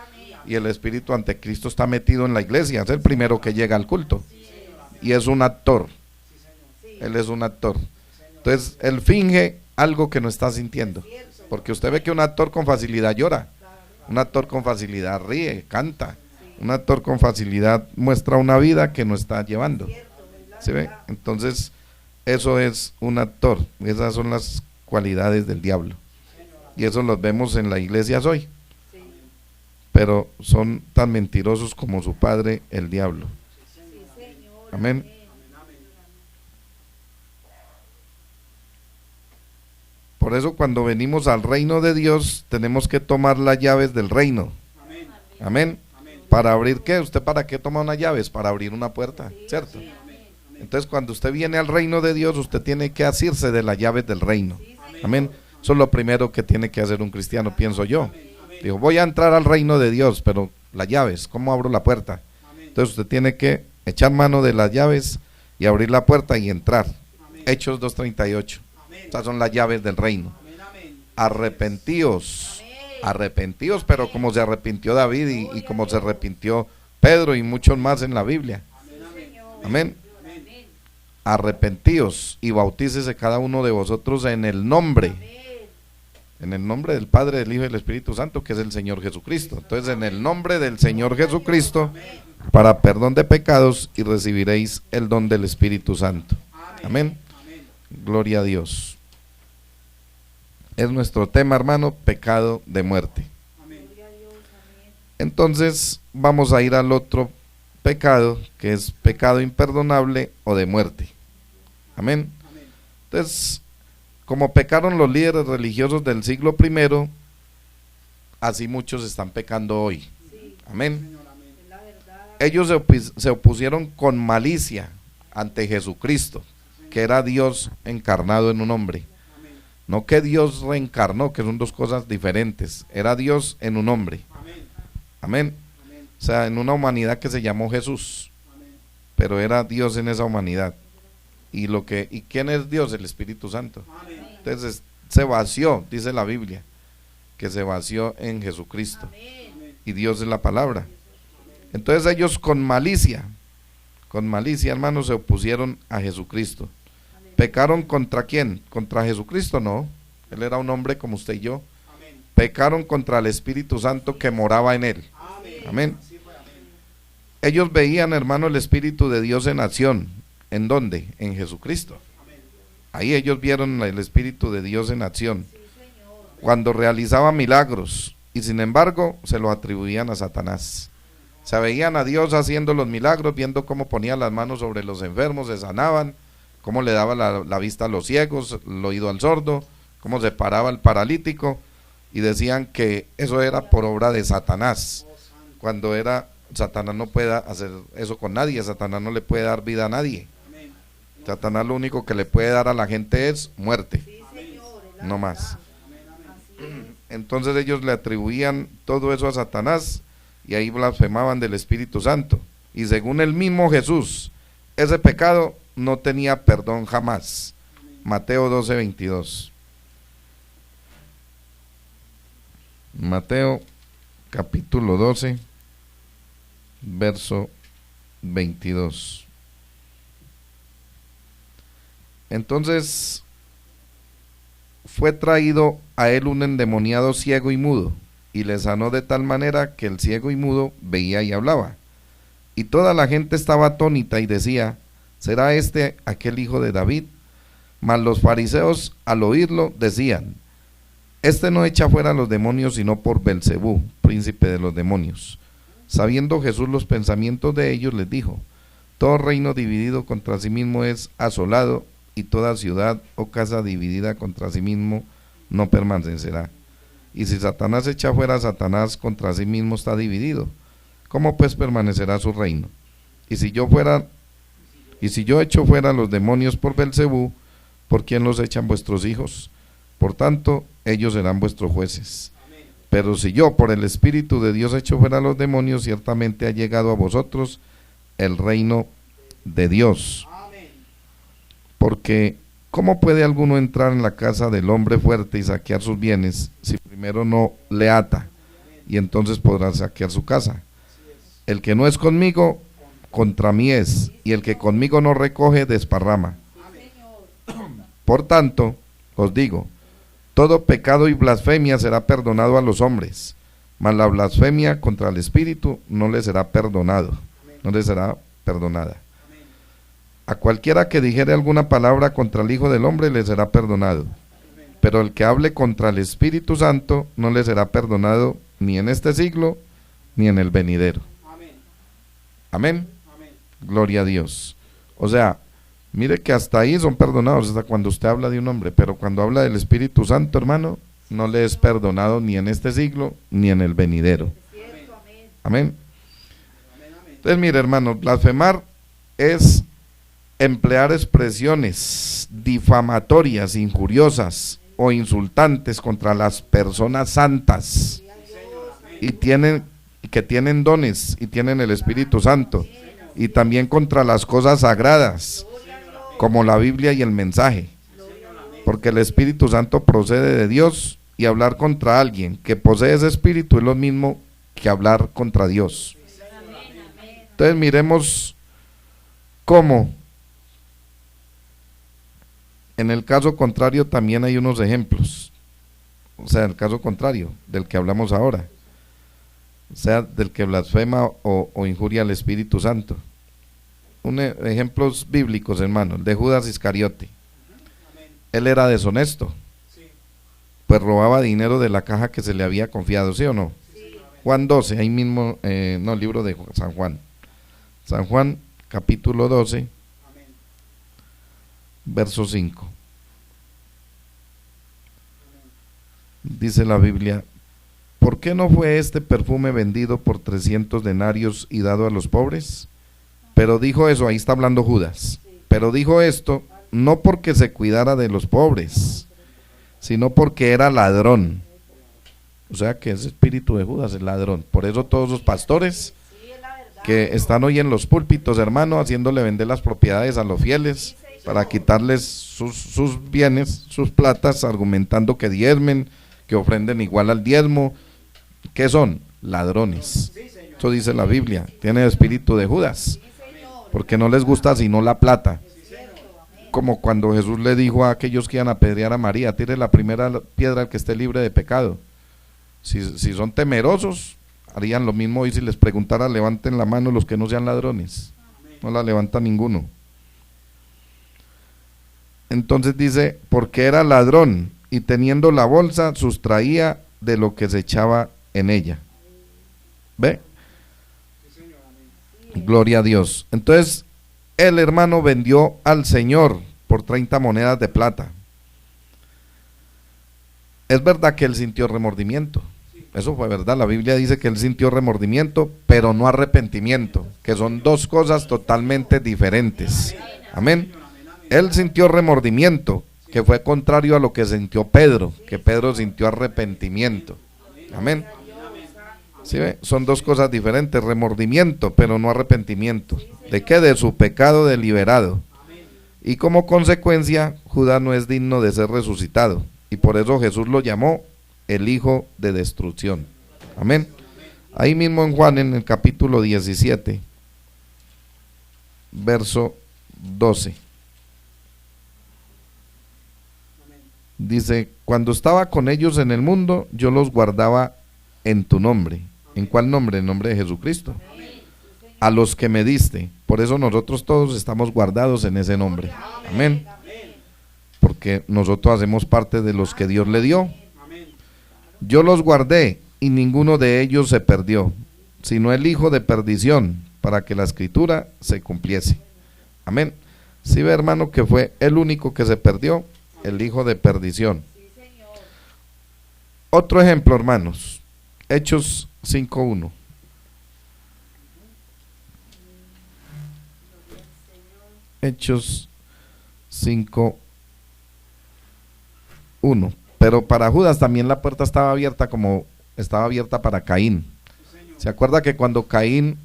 y el espíritu anticristo está metido en la iglesia, es el primero que llega al culto, y es un actor, él es un actor. Entonces, él finge algo que no está sintiendo, porque usted ve que un actor con facilidad llora, un actor con facilidad ríe, canta, un actor con facilidad muestra una vida que no está llevando. ¿Sí ve? Entonces, eso es un actor, esas son las cualidades del diablo. Y eso los vemos en la iglesia hoy. Pero son tan mentirosos como su padre, el diablo. Amén. Por eso cuando venimos al reino de Dios, tenemos que tomar las llaves del reino. Amén. ¿Para abrir qué? ¿Usted para qué toma unas llaves? Para abrir una puerta, ¿cierto? Entonces cuando usted viene al reino de Dios, usted tiene que asirse de las llaves del reino. Amén. Eso es lo primero que tiene que hacer un cristiano, pienso yo. Digo, voy a entrar al reino de Dios, pero las llaves, ¿cómo abro la puerta? Entonces usted tiene que echar mano de las llaves y abrir la puerta y entrar. Hechos 2:38. Estas son las llaves del reino. Arrepentíos. Arrepentíos, pero como se arrepintió David y como se arrepintió Pedro y muchos más en la Biblia. Amén. Arrepentíos y bautícese cada uno de vosotros en el nombre del Padre, del Hijo y del Espíritu Santo, que es el Señor Jesucristo. Entonces, en el nombre del Señor Jesucristo, para perdón de pecados, y recibiréis el don del Espíritu Santo. Amén. Gloria a Dios. Es nuestro tema, hermano, pecado de muerte. Entonces vamos a ir al otro pecado, que es pecado imperdonable o de muerte. Amén. Entonces, como pecaron los líderes religiosos del siglo I, así muchos están pecando hoy. Amén. Ellos se opusieron con malicia ante Jesucristo, que era Dios encarnado en un hombre. No que Dios reencarnó, que son dos cosas diferentes. Era Dios en un hombre. Amén. O sea, en una humanidad que se llamó Jesús, pero era Dios en esa humanidad. ¿Y quién es Dios? El Espíritu Santo. Entonces se vació, dice la Biblia, que se vació en Jesucristo. Y Dios es la palabra. Entonces ellos con malicia, hermanos, se opusieron a Jesucristo. ¿Pecaron contra quién? ¿Contra Jesucristo? No, él era un hombre como usted y yo. Pecaron contra el Espíritu Santo que moraba en él. Amén. Ellos veían, hermano, el Espíritu de Dios en acción. ¿En dónde? En Jesucristo. Ahí ellos vieron el Espíritu de Dios en acción, cuando realizaba milagros, y sin embargo se lo atribuían a Satanás. Se veían a Dios haciendo los milagros, viendo cómo ponía las manos sobre los enfermos, se sanaban, cómo le daba la vista a los ciegos, el oído al sordo, cómo se paraba al paralítico, y decían que eso era por obra de Satanás, cuando Satanás no puede hacer eso con nadie, Satanás no le puede dar vida a nadie. Satanás lo único que le puede dar a la gente es muerte, no más. Entonces ellos le atribuían todo eso a Satanás y ahí blasfemaban del Espíritu Santo. Y según el mismo Jesús, ese pecado no tenía perdón jamás. Mateo 12:22. Mateo capítulo 12, verso 22. Entonces fue traído a él un endemoniado ciego y mudo, y le sanó de tal manera que el ciego y mudo veía y hablaba. Y toda la gente estaba atónita y decía: ¿será este aquel hijo de David? Mas los fariseos al oírlo decían: este no echa fuera a los demonios sino por Belcebú, príncipe de los demonios. Sabiendo Jesús los pensamientos de ellos, les dijo: todo reino dividido contra sí mismo es asolado, y toda ciudad o casa dividida contra sí mismo no permanecerá. Y si Satanás echa fuera a Satanás, contra sí mismo está dividido. ¿Cómo pues permanecerá su reino? Y si yo echo fuera a los demonios por Belcebú, ¿por quién los echan vuestros hijos? Por tanto, ellos serán vuestros jueces. Pero si yo por el Espíritu de Dios echo fuera a los demonios, ciertamente ha llegado a vosotros el reino de Dios. Porque ¿cómo puede alguno entrar en la casa del hombre fuerte y saquear sus bienes si primero no le ata? Y entonces podrá saquear su casa. El que no es conmigo, contra mí es, y el que conmigo no recoge, desparrama. Por tanto, os digo, todo pecado y blasfemia será perdonado a los hombres, mas la blasfemia contra el Espíritu no le será perdonado, no le será perdonada. A cualquiera que dijere alguna palabra contra el Hijo del Hombre le será perdonado, pero el que hable contra el Espíritu Santo no le será perdonado ni en este siglo ni en el venidero. Amén. Gloria a Dios. O sea, mire que hasta ahí son perdonados, hasta cuando usted habla de un hombre, pero cuando habla del Espíritu Santo, hermano, no le es perdonado ni en este siglo ni en el venidero. Amén. Entonces, mire, hermano, blasfemar es emplear expresiones difamatorias, injuriosas o insultantes contra las personas santas y que tienen dones y tienen el Espíritu Santo, y también contra las cosas sagradas como la Biblia y el mensaje, porque el Espíritu Santo procede de Dios, y hablar contra alguien que posee ese espíritu es lo mismo que hablar contra Dios. Entonces miremos cómo en el caso contrario también hay unos ejemplos, o sea, el caso contrario del que hablamos ahora, o sea, del que blasfema o injuria al Espíritu Santo. Ejemplos bíblicos, hermano, el de Judas Iscariote. Él era deshonesto, pues robaba dinero de la caja que se le había confiado, ¿sí o no? Juan 12, ahí mismo, no, el libro de San Juan. San Juan, capítulo 12, verso 5. Dice la Biblia: ¿por qué no fue este perfume vendido por 300 denarios y dado a los pobres? Pero dijo eso, ahí está hablando Judas, pero dijo esto no porque se cuidara de los pobres, sino porque era ladrón. O sea que ese espíritu de Judas es ladrón. Por eso todos los pastores que están hoy en los púlpitos, hermano, haciéndole vender las propiedades a los fieles para quitarles sus bienes, sus platas, argumentando que diezmen, que ofrenden igual al diezmo. ¿Qué son? Ladrones. Eso dice la Biblia. Tiene el espíritu de Judas, porque no les gusta sino la plata. Como cuando Jesús le dijo a aquellos que iban a apedrear a María: tire la primera piedra al que esté libre de pecado. Si son temerosos, harían lo mismo hoy si les preguntara: levanten la mano los que no sean ladrones. No la levanta ninguno. Entonces dice: porque era ladrón, y teniendo la bolsa sustraía de lo que se echaba en ella. ¿Ve? Gloria a Dios. Entonces el hermano vendió al Señor por 30 monedas de plata. Es verdad que él sintió remordimiento, eso fue verdad. La Biblia dice que él sintió remordimiento, pero no arrepentimiento, que son dos cosas totalmente diferentes. Amén. Él sintió remordimiento, que fue contrario a lo que sintió Pedro, que Pedro sintió arrepentimiento. Amén. ¿Sí ve? Son dos cosas diferentes: remordimiento, pero no arrepentimiento. ¿De qué? De su pecado deliberado. Y como consecuencia, Judas no es digno de ser resucitado, y por eso Jesús lo llamó el hijo de destrucción. Amén. Ahí mismo en Juan, en el capítulo 17, verso 12, dice: cuando estaba con ellos en el mundo, yo los guardaba en tu nombre. ¿En cuál nombre? En nombre de Jesucristo. A los que me diste. Por eso nosotros todos estamos guardados en ese nombre. Amén. Porque nosotros hacemos parte de los que Dios le dio. Yo los guardé y ninguno de ellos se perdió, sino el hijo de perdición, para que la escritura se cumpliese. Amén. ¿Sí ve, hermano, que fue el único que se perdió? El hijo de perdición. Otro ejemplo, hermanos. Hechos 5:1. Hechos 5:1. Pero para Judas también la puerta estaba abierta, como estaba abierta para Caín. ¿Se acuerda que cuando Caín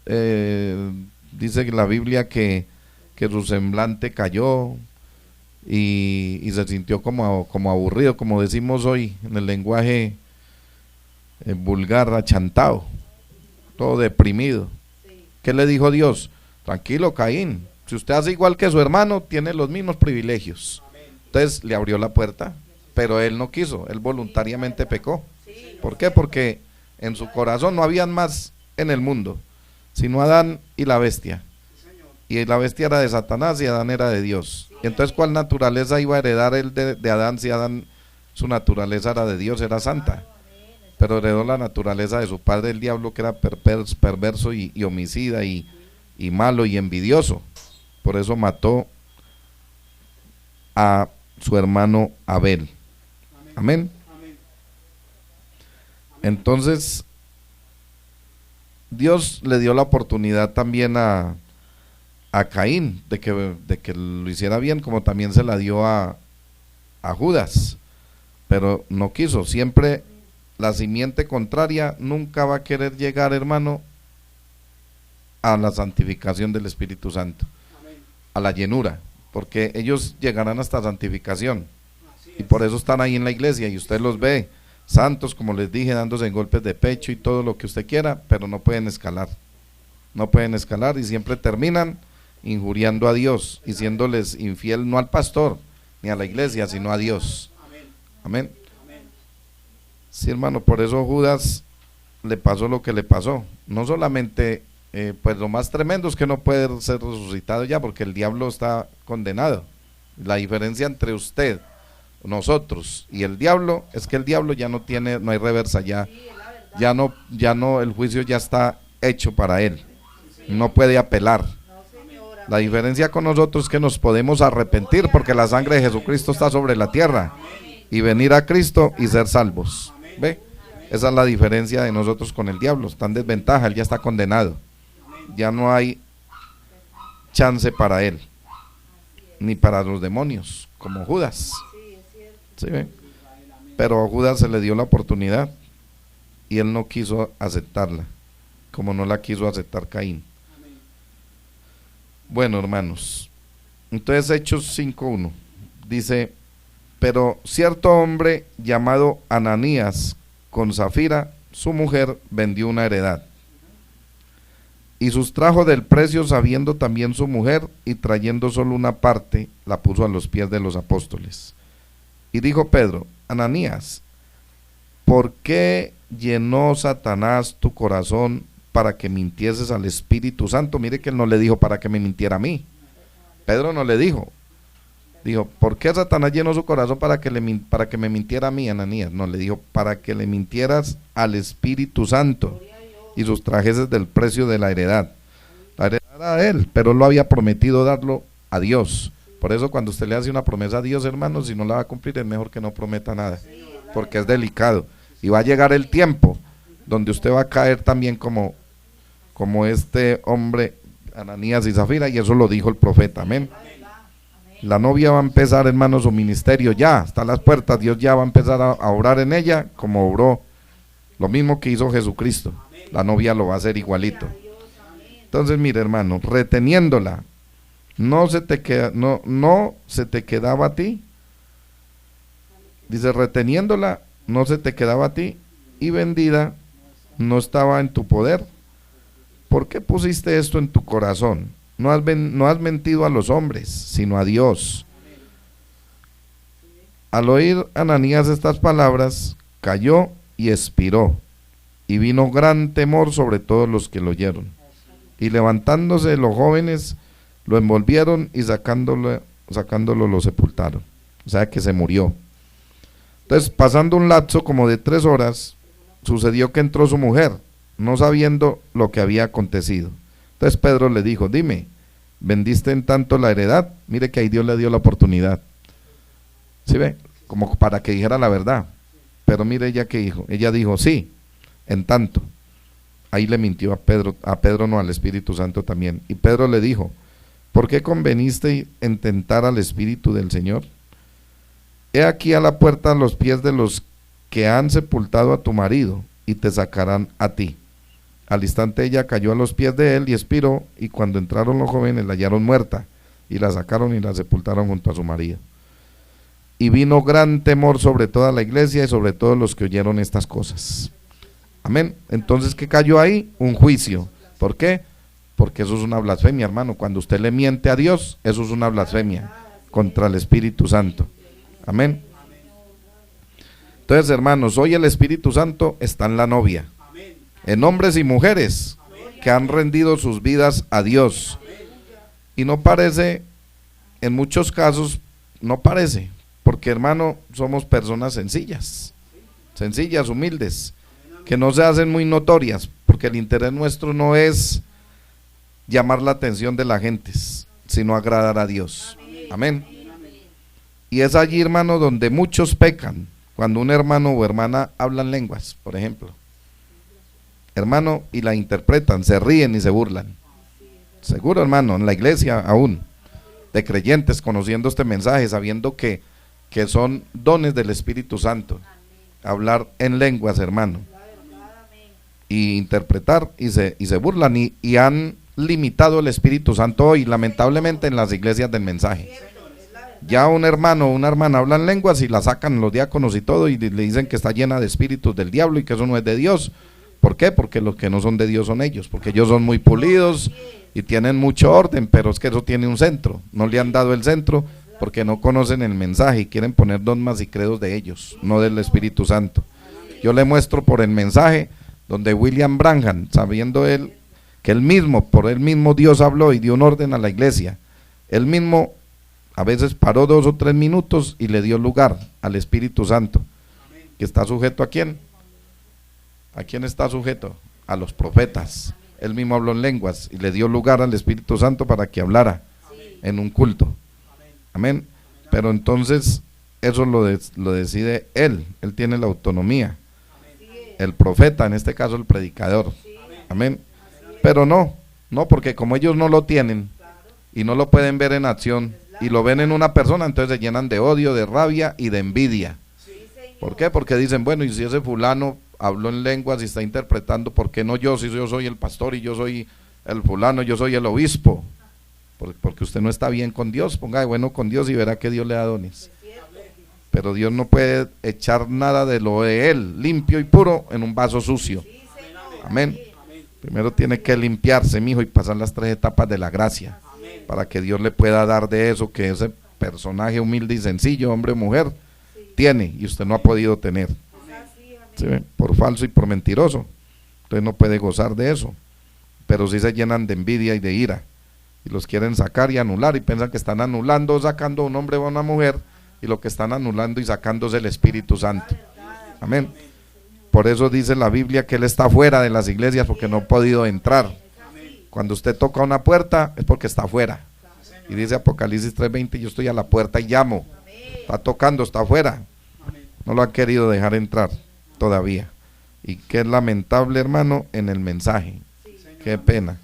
dice la Biblia que su semblante cayó y se sintió como aburrido, como decimos hoy en el lenguaje vulgar, achantado, todo deprimido. ¿Qué le dijo Dios? Tranquilo, Caín, si usted hace igual que su hermano, tiene los mismos privilegios. Entonces le abrió la puerta, pero él no quiso, él voluntariamente pecó. ¿Por qué? Porque en su corazón no habían más en el mundo, sino Adán y la bestia. Y la bestia era de Satanás y Adán era de Dios. Y entonces, ¿cuál naturaleza iba a heredar él de Adán si Adán, su naturaleza era de Dios, era santa? Pero heredó la naturaleza de su padre el diablo, que era perverso y homicida y malo y envidioso. Por eso mató a su hermano Abel. Amén. Entonces Dios le dio la oportunidad también a Caín de que lo hiciera bien, como también se la dio a Judas, pero no quiso. Siempre la simiente contraria nunca va a querer llegar, hermano, a la santificación del Espíritu Santo, a la llenura, porque ellos llegarán hasta santificación, y por eso están ahí en la iglesia, y usted los ve, santos, como les dije, dándose en golpes de pecho y todo lo que usted quiera, pero no pueden escalar, y siempre terminan injuriando a Dios, y siéndoles infiel no al pastor, ni a la iglesia, sino a Dios. Amén. Sí, hermano, por eso Judas le pasó lo que le pasó. No solamente, pues lo más tremendo es que no puede ser resucitado ya, porque el diablo está condenado. La diferencia entre usted, nosotros y el diablo es que el diablo ya no hay reversa, ya no, el juicio ya está hecho para él, no puede apelar. La diferencia con nosotros es que nos podemos arrepentir, porque la sangre de Jesucristo está sobre la tierra, y venir a Cristo y ser salvos. ¿Ve? Esa es la diferencia de nosotros con el diablo. Está en desventaja, él ya está condenado, ya no hay chance para él, ni para los demonios, como Judas. ¿Sí ve? Pero a Judas se le dio la oportunidad y él no quiso aceptarla, como no la quiso aceptar Caín. Bueno, hermanos, entonces Hechos 5:1 dice: pero cierto hombre llamado Ananías, con Zafira, su mujer, vendió una heredad, y sustrajo del precio, sabiendo también su mujer, y trayendo solo una parte, la puso a los pies de los apóstoles. Y dijo Pedro: Ananías, ¿por qué llenó Satanás tu corazón para que mintieses al Espíritu Santo? Mire que él no le dijo para que me mintiera a mí. Pedro no le dijo. Dijo: ¿por qué Satanás llenó su corazón para que me mintiera a mí, Ananías? No, le dijo: para que le mintieras al Espíritu Santo y sustrajeses del precio de la heredad. La heredad era de él, pero él lo había prometido darlo a Dios. Por eso cuando usted le hace una promesa a Dios, hermano, si no la va a cumplir, es mejor que no prometa nada, porque es delicado. Y va a llegar el tiempo donde usted va a caer también como este hombre, Ananías y Zafira, y eso lo dijo el profeta. Amén. La novia va a empezar, hermano, su ministerio ya, está a las puertas. Dios ya va a empezar a obrar en ella, como obró, lo mismo que hizo Jesucristo. La novia lo va a hacer igualito. Entonces, mire, hermano, reteniéndola, no se te quedaba a ti. Dice: reteniéndola, no se te quedaba a ti, y vendida, no estaba en tu poder. ¿Por qué pusiste esto en tu corazón? No has mentido a los hombres, sino a Dios. Al oír Ananías estas palabras, cayó y expiró, y vino gran temor sobre todos los que lo oyeron. Y levantándose los jóvenes, lo envolvieron y sacándolo lo sepultaron. O sea que se murió. Entonces, pasando un lapso como de 3 horas, sucedió que entró su mujer, no sabiendo lo que había acontecido. Entonces Pedro le dijo: dime, ¿vendiste en tanto la heredad? Mire que ahí Dios le dio la oportunidad. ¿Sí ve? Como para que dijera la verdad. Pero mire ella que dijo. Ella dijo: sí, en tanto. Ahí le mintió a Pedro no, al Espíritu Santo también. Y Pedro le dijo: ¿por qué conveniste en tentar al Espíritu del Señor? He aquí a la puerta los pies de los que han sepultado a tu marido, y te sacarán a ti. Al instante ella cayó a los pies de él y expiró, y cuando entraron los jóvenes la hallaron muerta, y la sacaron y la sepultaron junto a su marido. Y vino gran temor sobre toda la iglesia y sobre todos los que oyeron estas cosas. Amén. Entonces, ¿qué cayó ahí? Un juicio. ¿Por qué? Porque eso es una blasfemia, hermano. Cuando usted le miente a Dios, eso es una blasfemia contra el Espíritu Santo. Amén. Entonces, hermanos, hoy el Espíritu Santo está en la novia, en hombres y mujeres que han rendido sus vidas a Dios. Y no parece, en muchos casos, no parece, porque, hermano, somos personas sencillas, humildes, que no se hacen muy notorias, porque el interés nuestro no es llamar la atención de la gente, sino agradar a Dios. Amén. Y es allí, hermano, donde muchos pecan, cuando un hermano o hermana hablan lenguas, por ejemplo, hermano, y la interpretan, se ríen y se burlan. Seguro, hermano, en la iglesia aún, de creyentes conociendo este mensaje, sabiendo que son dones del Espíritu Santo, hablar en lenguas, hermano, y interpretar, y se burlan, y han limitado el Espíritu Santo hoy, lamentablemente, en las iglesias del mensaje. Ya un hermano o una hermana hablan lenguas y la sacan los diáconos y todo, y le dicen que está llena de espíritus del diablo y que eso no es de Dios. ¿Por qué? Porque los que no son de Dios son ellos, porque ellos son muy pulidos y tienen mucho orden, pero es que eso tiene un centro. No le han dado el centro porque no conocen el mensaje y quieren poner dogmas y credos de ellos, no del Espíritu Santo. Yo le muestro por el mensaje donde William Branham, sabiendo él que por él mismo Dios habló y dio un orden a la iglesia, él mismo a veces paró 2 o 3 minutos y le dio lugar al Espíritu Santo, que está sujeto ¿a quién? ¿A quién está sujeto? A los profetas. Él mismo habló en lenguas y le dio lugar al Espíritu Santo para que hablara en un culto. Amén. Pero entonces eso lo decide él tiene la autonomía. El profeta, en este caso el predicador. Amén. Pero no, porque como ellos no lo tienen y no lo pueden ver en acción y lo ven en una persona, entonces se llenan de odio, de rabia y de envidia. ¿Por qué? Porque dicen, bueno, y si ese fulano habló en lenguas y está interpretando, ¿por qué no yo? Si yo soy el pastor y yo soy el fulano, yo soy el obispo. Porque usted no está bien con Dios. Ponga de bueno con Dios y verá que Dios le da dones. Pero Dios no puede echar nada de lo de él, limpio y puro, en un vaso sucio. Amén. Primero tiene que limpiarse, mijo, y pasar las 3 etapas de la gracia, para que Dios le pueda dar de eso que ese personaje humilde y sencillo, hombre o mujer, tiene y usted no ha podido tener. ¿Sí ve? Por falso y por mentiroso. Entonces no puede gozar de eso. Pero sí se llenan de envidia y de ira, y los quieren sacar y anular, y piensan que están anulando o sacando a un hombre o a una mujer, y lo que están anulando y sacando es el Espíritu Santo. Amén. Por eso dice la Biblia que Él está fuera de las iglesias, porque no ha podido entrar. Cuando usted toca una puerta es porque está afuera. Y dice Apocalipsis 3:20, yo estoy a la puerta y llamo. Está tocando, está afuera. No lo han querido dejar entrar todavía. Y qué lamentable, hermano, en el mensaje. Qué pena.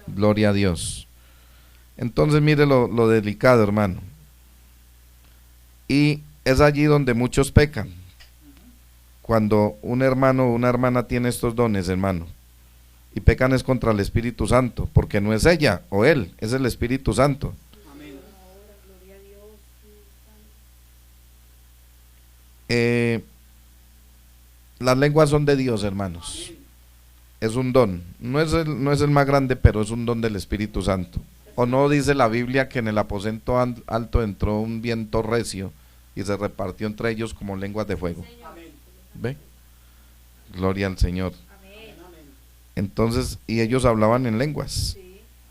Gloria a Dios. Entonces mire lo delicado, hermano. Y es allí donde muchos pecan. Cuando un hermano o una hermana tiene estos dones, hermano, y pecan es contra el Espíritu Santo, porque no es ella o él, es el Espíritu Santo. Las lenguas son de Dios, hermanos. Es un don, no es el más grande, pero es un don del Espíritu Santo. ¿O no dice la Biblia que en el aposento alto entró un viento recio y se repartió entre ellos como lenguas de fuego? ¿Ve? Gloria al Señor. Entonces, y ellos hablaban en lenguas.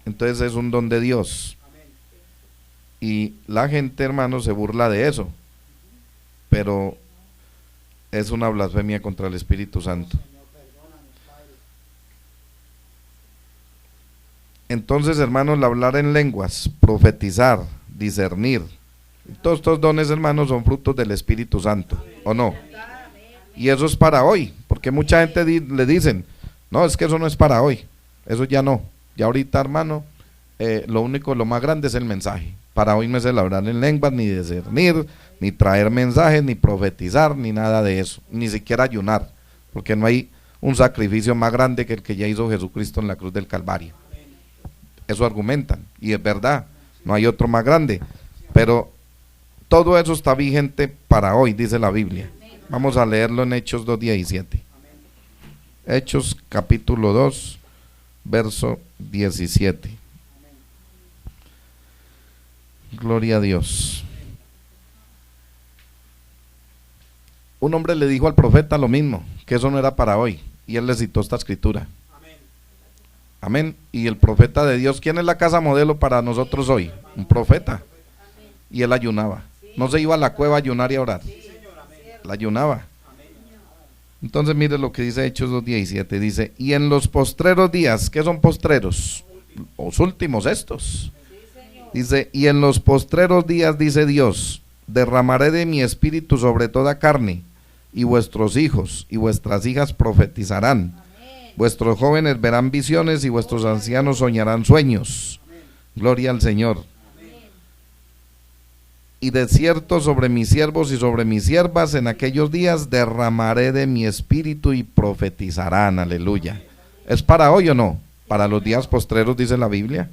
Entonces es un don de Dios. Y la gente, hermano, se burla de eso, pero es una blasfemia contra el Espíritu Santo. Entonces, hermanos, el hablar en lenguas, profetizar, discernir, todos estos dones, hermanos, son frutos del Espíritu Santo, ¿o no? Y eso es para hoy, porque mucha gente le dicen, no, es que eso no es para hoy, eso ya no, ya ahorita, hermano, lo más grande es el mensaje. Para hoy no es el hablar en lenguas, ni discernir, ni traer mensajes, ni profetizar, ni nada de eso, ni siquiera ayunar, porque no hay un sacrificio más grande que el que ya hizo Jesucristo en la cruz del Calvario. Eso argumentan, y es verdad, no hay otro más grande, pero todo eso está vigente para hoy, dice la Biblia. Vamos a leerlo en Hechos 2:17. Hechos capítulo 2, verso 17. Gloria a Dios. Un hombre le dijo al profeta lo mismo, que eso no era para hoy, y él le citó esta escritura. Amén. Y el profeta de Dios, ¿quién es la casa modelo para nosotros hoy? Un profeta. Y él ayunaba. No se iba a la cueva a ayunar y a orar. Él ayunaba. Entonces mire lo que dice Hechos 2:17. Dice, y en los postreros días, ¿qué son postreros? Los últimos estos. Dice, y en los postreros días, dice Dios, derramaré de mi espíritu sobre toda carne, y vuestros hijos y vuestras hijas profetizarán. Vuestros jóvenes verán visiones y vuestros ancianos soñarán sueños. Gloria al Señor. Y de cierto sobre mis siervos y sobre mis siervas en aquellos días derramaré de mi espíritu y profetizarán. Aleluya. ¿Es para hoy o no? Para los días postreros, dice la Biblia.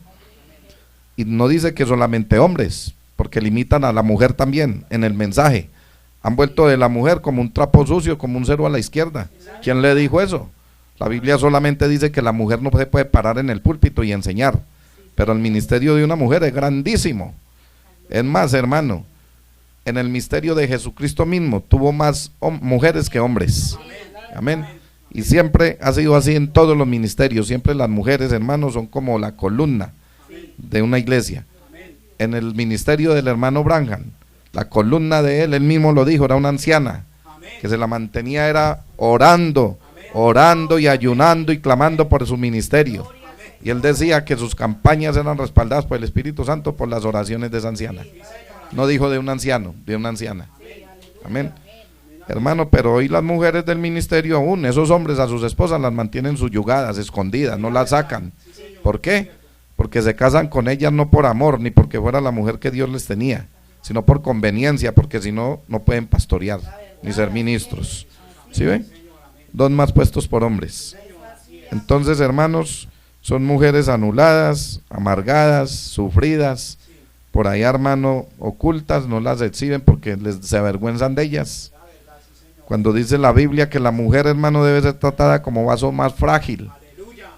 Y no dice que solamente hombres, porque limitan a la mujer también en el mensaje. Han vuelto de la mujer como un trapo sucio, como un cero a la izquierda. ¿Quién le dijo eso? La Biblia solamente dice que la mujer no se puede parar en el púlpito y enseñar, pero el ministerio de una mujer es grandísimo. Es más, hermano, en el misterio de Jesucristo mismo tuvo más mujeres que hombres. Amén. Y siempre ha sido así en todos los ministerios. Siempre las mujeres, hermanos, son como la columna de una iglesia. En el ministerio del hermano Branham, la columna de él mismo lo dijo, era una anciana que se la mantenía, era orando y ayunando y clamando por su ministerio. Y él decía que sus campañas eran respaldadas por el Espíritu Santo por las oraciones de esa anciana. No dijo de un anciano, de una anciana. Amén. Hermano, pero hoy las mujeres del ministerio aún, esos hombres a sus esposas las mantienen subyugadas, escondidas, no las sacan. ¿Por qué? Porque se casan con ellas no por amor, ni porque fuera la mujer que Dios les tenía, sino por conveniencia, porque si no, no pueden pastorear, ni ser ministros. ¿Sí ve? Dos más puestos por hombres. Entonces, hermanos, son mujeres anuladas, amargadas, sufridas, por allá, hermano, ocultas, no las exhiben porque se avergüenzan de ellas. Cuando dice la Biblia que la mujer, hermano, debe ser tratada como vaso más frágil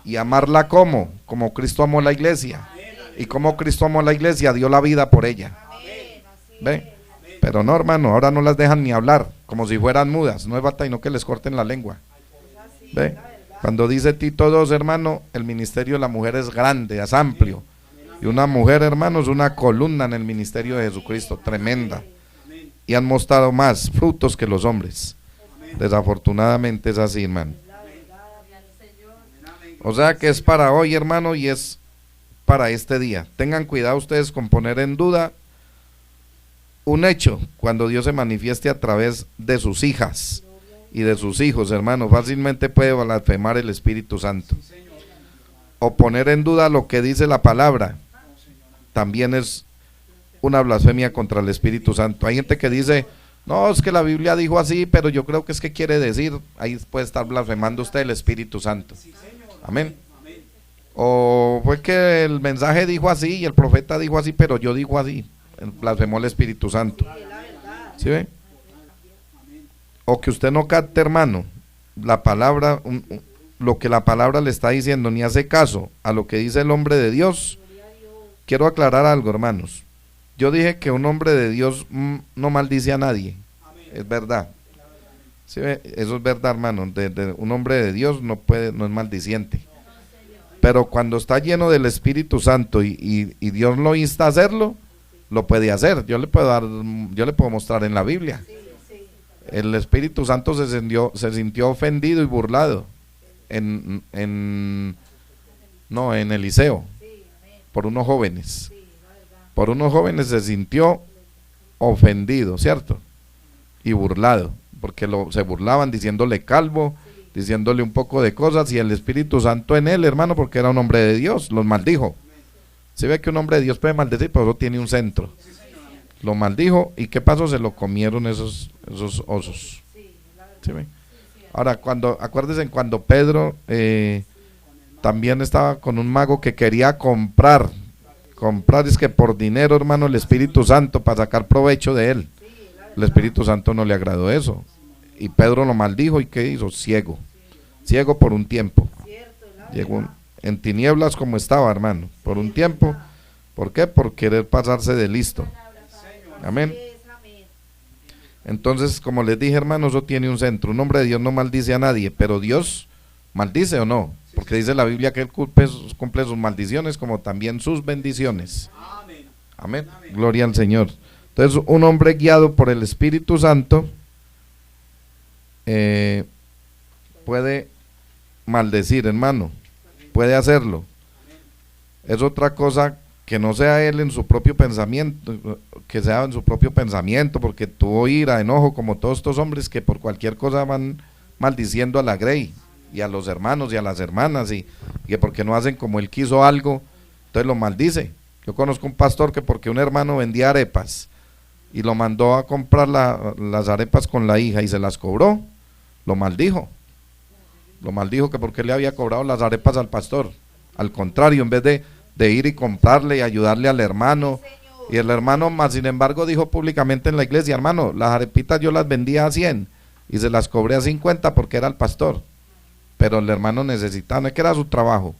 y amarla como Cristo amó la iglesia, y como Cristo amó la iglesia, dio la vida por ella. ¿Ve? Pero no, hermano, ahora no las dejan ni hablar, como si fueran mudas, no es falta y no que les corten la lengua. ¿Ve? Cuando dice Tito 2, hermano, el ministerio de la mujer es grande, es amplio, y una mujer, hermano, es una columna en el ministerio de Jesucristo, tremenda, y han mostrado más frutos que los hombres. Desafortunadamente es así, hermano. O sea que es para hoy, hermano, y es para este día. Tengan cuidado ustedes con poner en duda un hecho cuando Dios se manifieste a través de sus hijas y de sus hijos, hermano. Fácilmente puede blasfemar el Espíritu Santo, o poner en duda lo que dice la palabra. También es una blasfemia contra el Espíritu Santo. Hay gente que dice, no, es que la Biblia dijo así, pero yo creo que es que quiere decir. Ahí puede estar blasfemando usted el Espíritu Santo. Amén. O fue que el mensaje dijo así y el profeta dijo así, pero yo digo así. Blasfemó el Espíritu Santo. ¿Sí ve? O que usted no capte, hermano, la palabra, lo que la palabra le está diciendo, ni hace caso a lo que dice el hombre de Dios. Quiero aclarar algo, hermanos. Yo dije que un hombre de Dios no maldice a nadie. Es verdad. ¿Sí ve? Eso es verdad, hermano. Un hombre de Dios no es maldiciente. Pero cuando está lleno del Espíritu Santo y Dios lo insta a hacerlo, lo puede hacer. Yo le puedo mostrar en la Biblia. El Espíritu Santo se sintió ofendido y burlado en Eliseo por unos jóvenes. Por unos jóvenes se sintió ofendido, ¿cierto? Y burlado, porque se burlaban diciéndole calvo, diciéndole un poco de cosas, y el Espíritu Santo en él, hermano, porque era un hombre de Dios, los maldijo. Se ve que un hombre de Dios puede maldecir, pero eso tiene un centro. Lo maldijo, ¿y qué pasó? Se lo comieron esos osos. ¿Sí ve? Ahora, acuérdense cuando Pedro también estaba con un mago que quería comprar, es que por dinero, hermano, el Espíritu Santo para sacar provecho de él. El Espíritu Santo no le agradó eso. Y Pedro lo maldijo y ¿qué hizo? Ciego por un tiempo. Llegó en tinieblas como estaba, hermano, por un tiempo. ¿Por qué? Por querer pasarse de listo. Amén. Entonces, como les dije, hermano, eso tiene un centro. Un hombre de Dios no maldice a nadie, pero Dios maldice o no, porque dice la Biblia que él cumple sus maldiciones como también sus bendiciones. Amén. Gloria al Señor. Entonces, un hombre guiado por el Espíritu Santo puede maldecir, hermano, puede hacerlo. Es otra cosa que no sea él en su propio pensamiento, que sea en su propio pensamiento, porque tuvo ira, enojo, como todos estos hombres que por cualquier cosa van maldiciendo a la Grey y a los hermanos y a las hermanas, y que porque no hacen como él quiso algo, entonces lo maldice. Yo conozco un pastor que porque un hermano vendía arepas y lo mandó a comprar las arepas con la hija y se las cobró, lo maldijo que porque le había cobrado las arepas al pastor. Al contrario, en vez de ir y comprarle y ayudarle al hermano, y el hermano más sin embargo dijo públicamente en la iglesia: hermano, las arepitas yo las vendía a 100 y se las cobré a 50 porque era el pastor, pero el hermano necesitaba, no es que era su trabajo,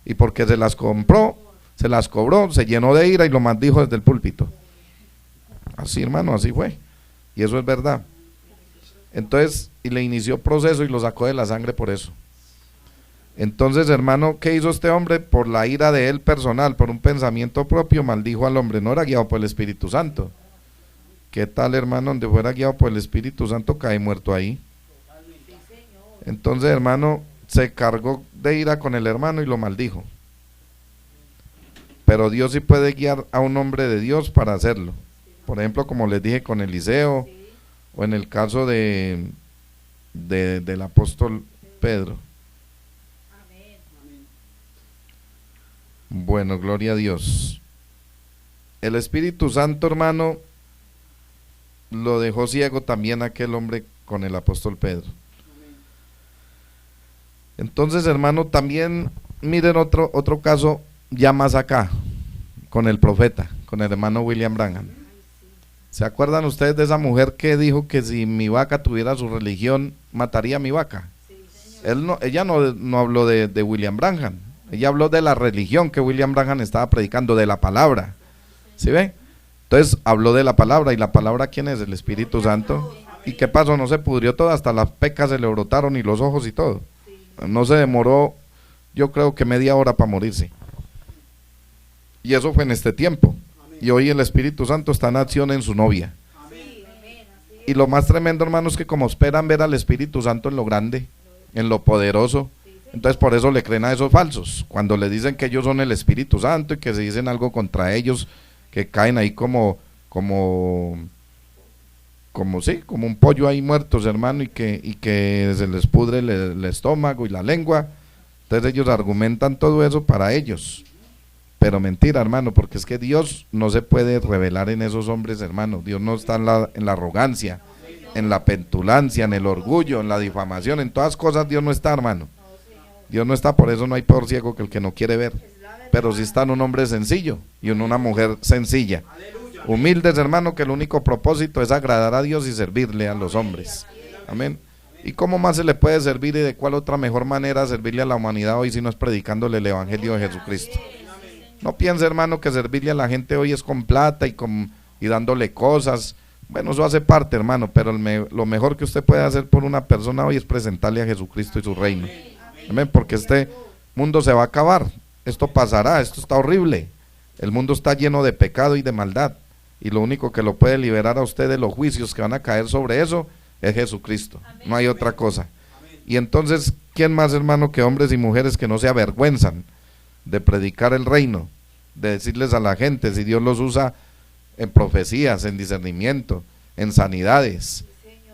y porque se las compró, se las cobró, se llenó de ira y lo maldijo desde el púlpito. Así, hermano, así fue, y eso es verdad. Entonces, y le inició proceso y lo sacó de la sangre por eso. Entonces, hermano, ¿qué hizo este hombre? Por la ira de él personal, por un pensamiento propio, maldijo al hombre. No era guiado por el Espíritu Santo. ¿Qué tal, hermano? Donde fuera guiado por el Espíritu Santo, cae muerto ahí. Entonces, hermano, se cargó de ira con el hermano y lo maldijo. Pero Dios sí puede guiar a un hombre de Dios para hacerlo. Por ejemplo, como les dije con Eliseo, o en el caso del apóstol Pedro. Bueno, gloria a Dios. El Espíritu Santo, hermano, lo dejó ciego también aquel hombre con el apóstol Pedro. Entonces, hermano, también miren otro caso ya más acá, con el profeta, con el hermano William Branham. ¿Se acuerdan ustedes de esa mujer que dijo que si mi vaca tuviera su religión, mataría a mi vaca? Ella no habló de William Branham. Ella habló de la religión que William Branham estaba predicando, de la palabra. ¿Sí ve? Entonces habló de la palabra. ¿Y la palabra quién es? El Espíritu Santo. ¿Y qué pasó? No se pudrió todo, hasta las pecas se le brotaron y los ojos y todo. No se demoró, yo creo que media hora para morirse. Y eso fue en este tiempo. Y hoy el Espíritu Santo está en acción en su novia. Y lo más tremendo, hermanos, es que como esperan ver al Espíritu Santo en lo grande, en lo poderoso, entonces por eso le creen a esos falsos, cuando le dicen que ellos son el Espíritu Santo y que se dicen algo contra ellos, que caen ahí como un pollo ahí muertos, hermano, y que se les pudre el estómago y la lengua. Entonces ellos argumentan todo eso para ellos, pero mentira, hermano, porque es que Dios no se puede revelar en esos hombres, hermano. Dios no está en la arrogancia, en la petulancia, en el orgullo, en la difamación, en todas cosas Dios no está, hermano. Dios no está, por eso no hay peor ciego que el que no quiere ver. Pero sí está en un hombre sencillo y en una mujer sencilla. Humildes, hermano, que el único propósito es agradar a Dios y servirle a los hombres. Amén. ¿Y cómo más se le puede servir y de cuál otra mejor manera servirle a la humanidad hoy si no es predicándole el Evangelio de Jesucristo? No piense, hermano, que servirle a la gente hoy es con plata y dándole cosas. Bueno, eso hace parte, hermano, pero lo mejor que usted puede hacer por una persona hoy es presentarle a Jesucristo y su reino. Amén, porque este mundo se va a acabar, esto pasará, esto está horrible, el mundo está lleno de pecado y de maldad, y lo único que lo puede liberar a usted de los juicios que van a caer sobre eso es Jesucristo, no hay otra cosa. Y entonces, ¿quién más, hermano, que hombres y mujeres que no se avergüenzan de predicar el reino, de decirles a la gente, si Dios los usa en profecías, en discernimiento, en sanidades,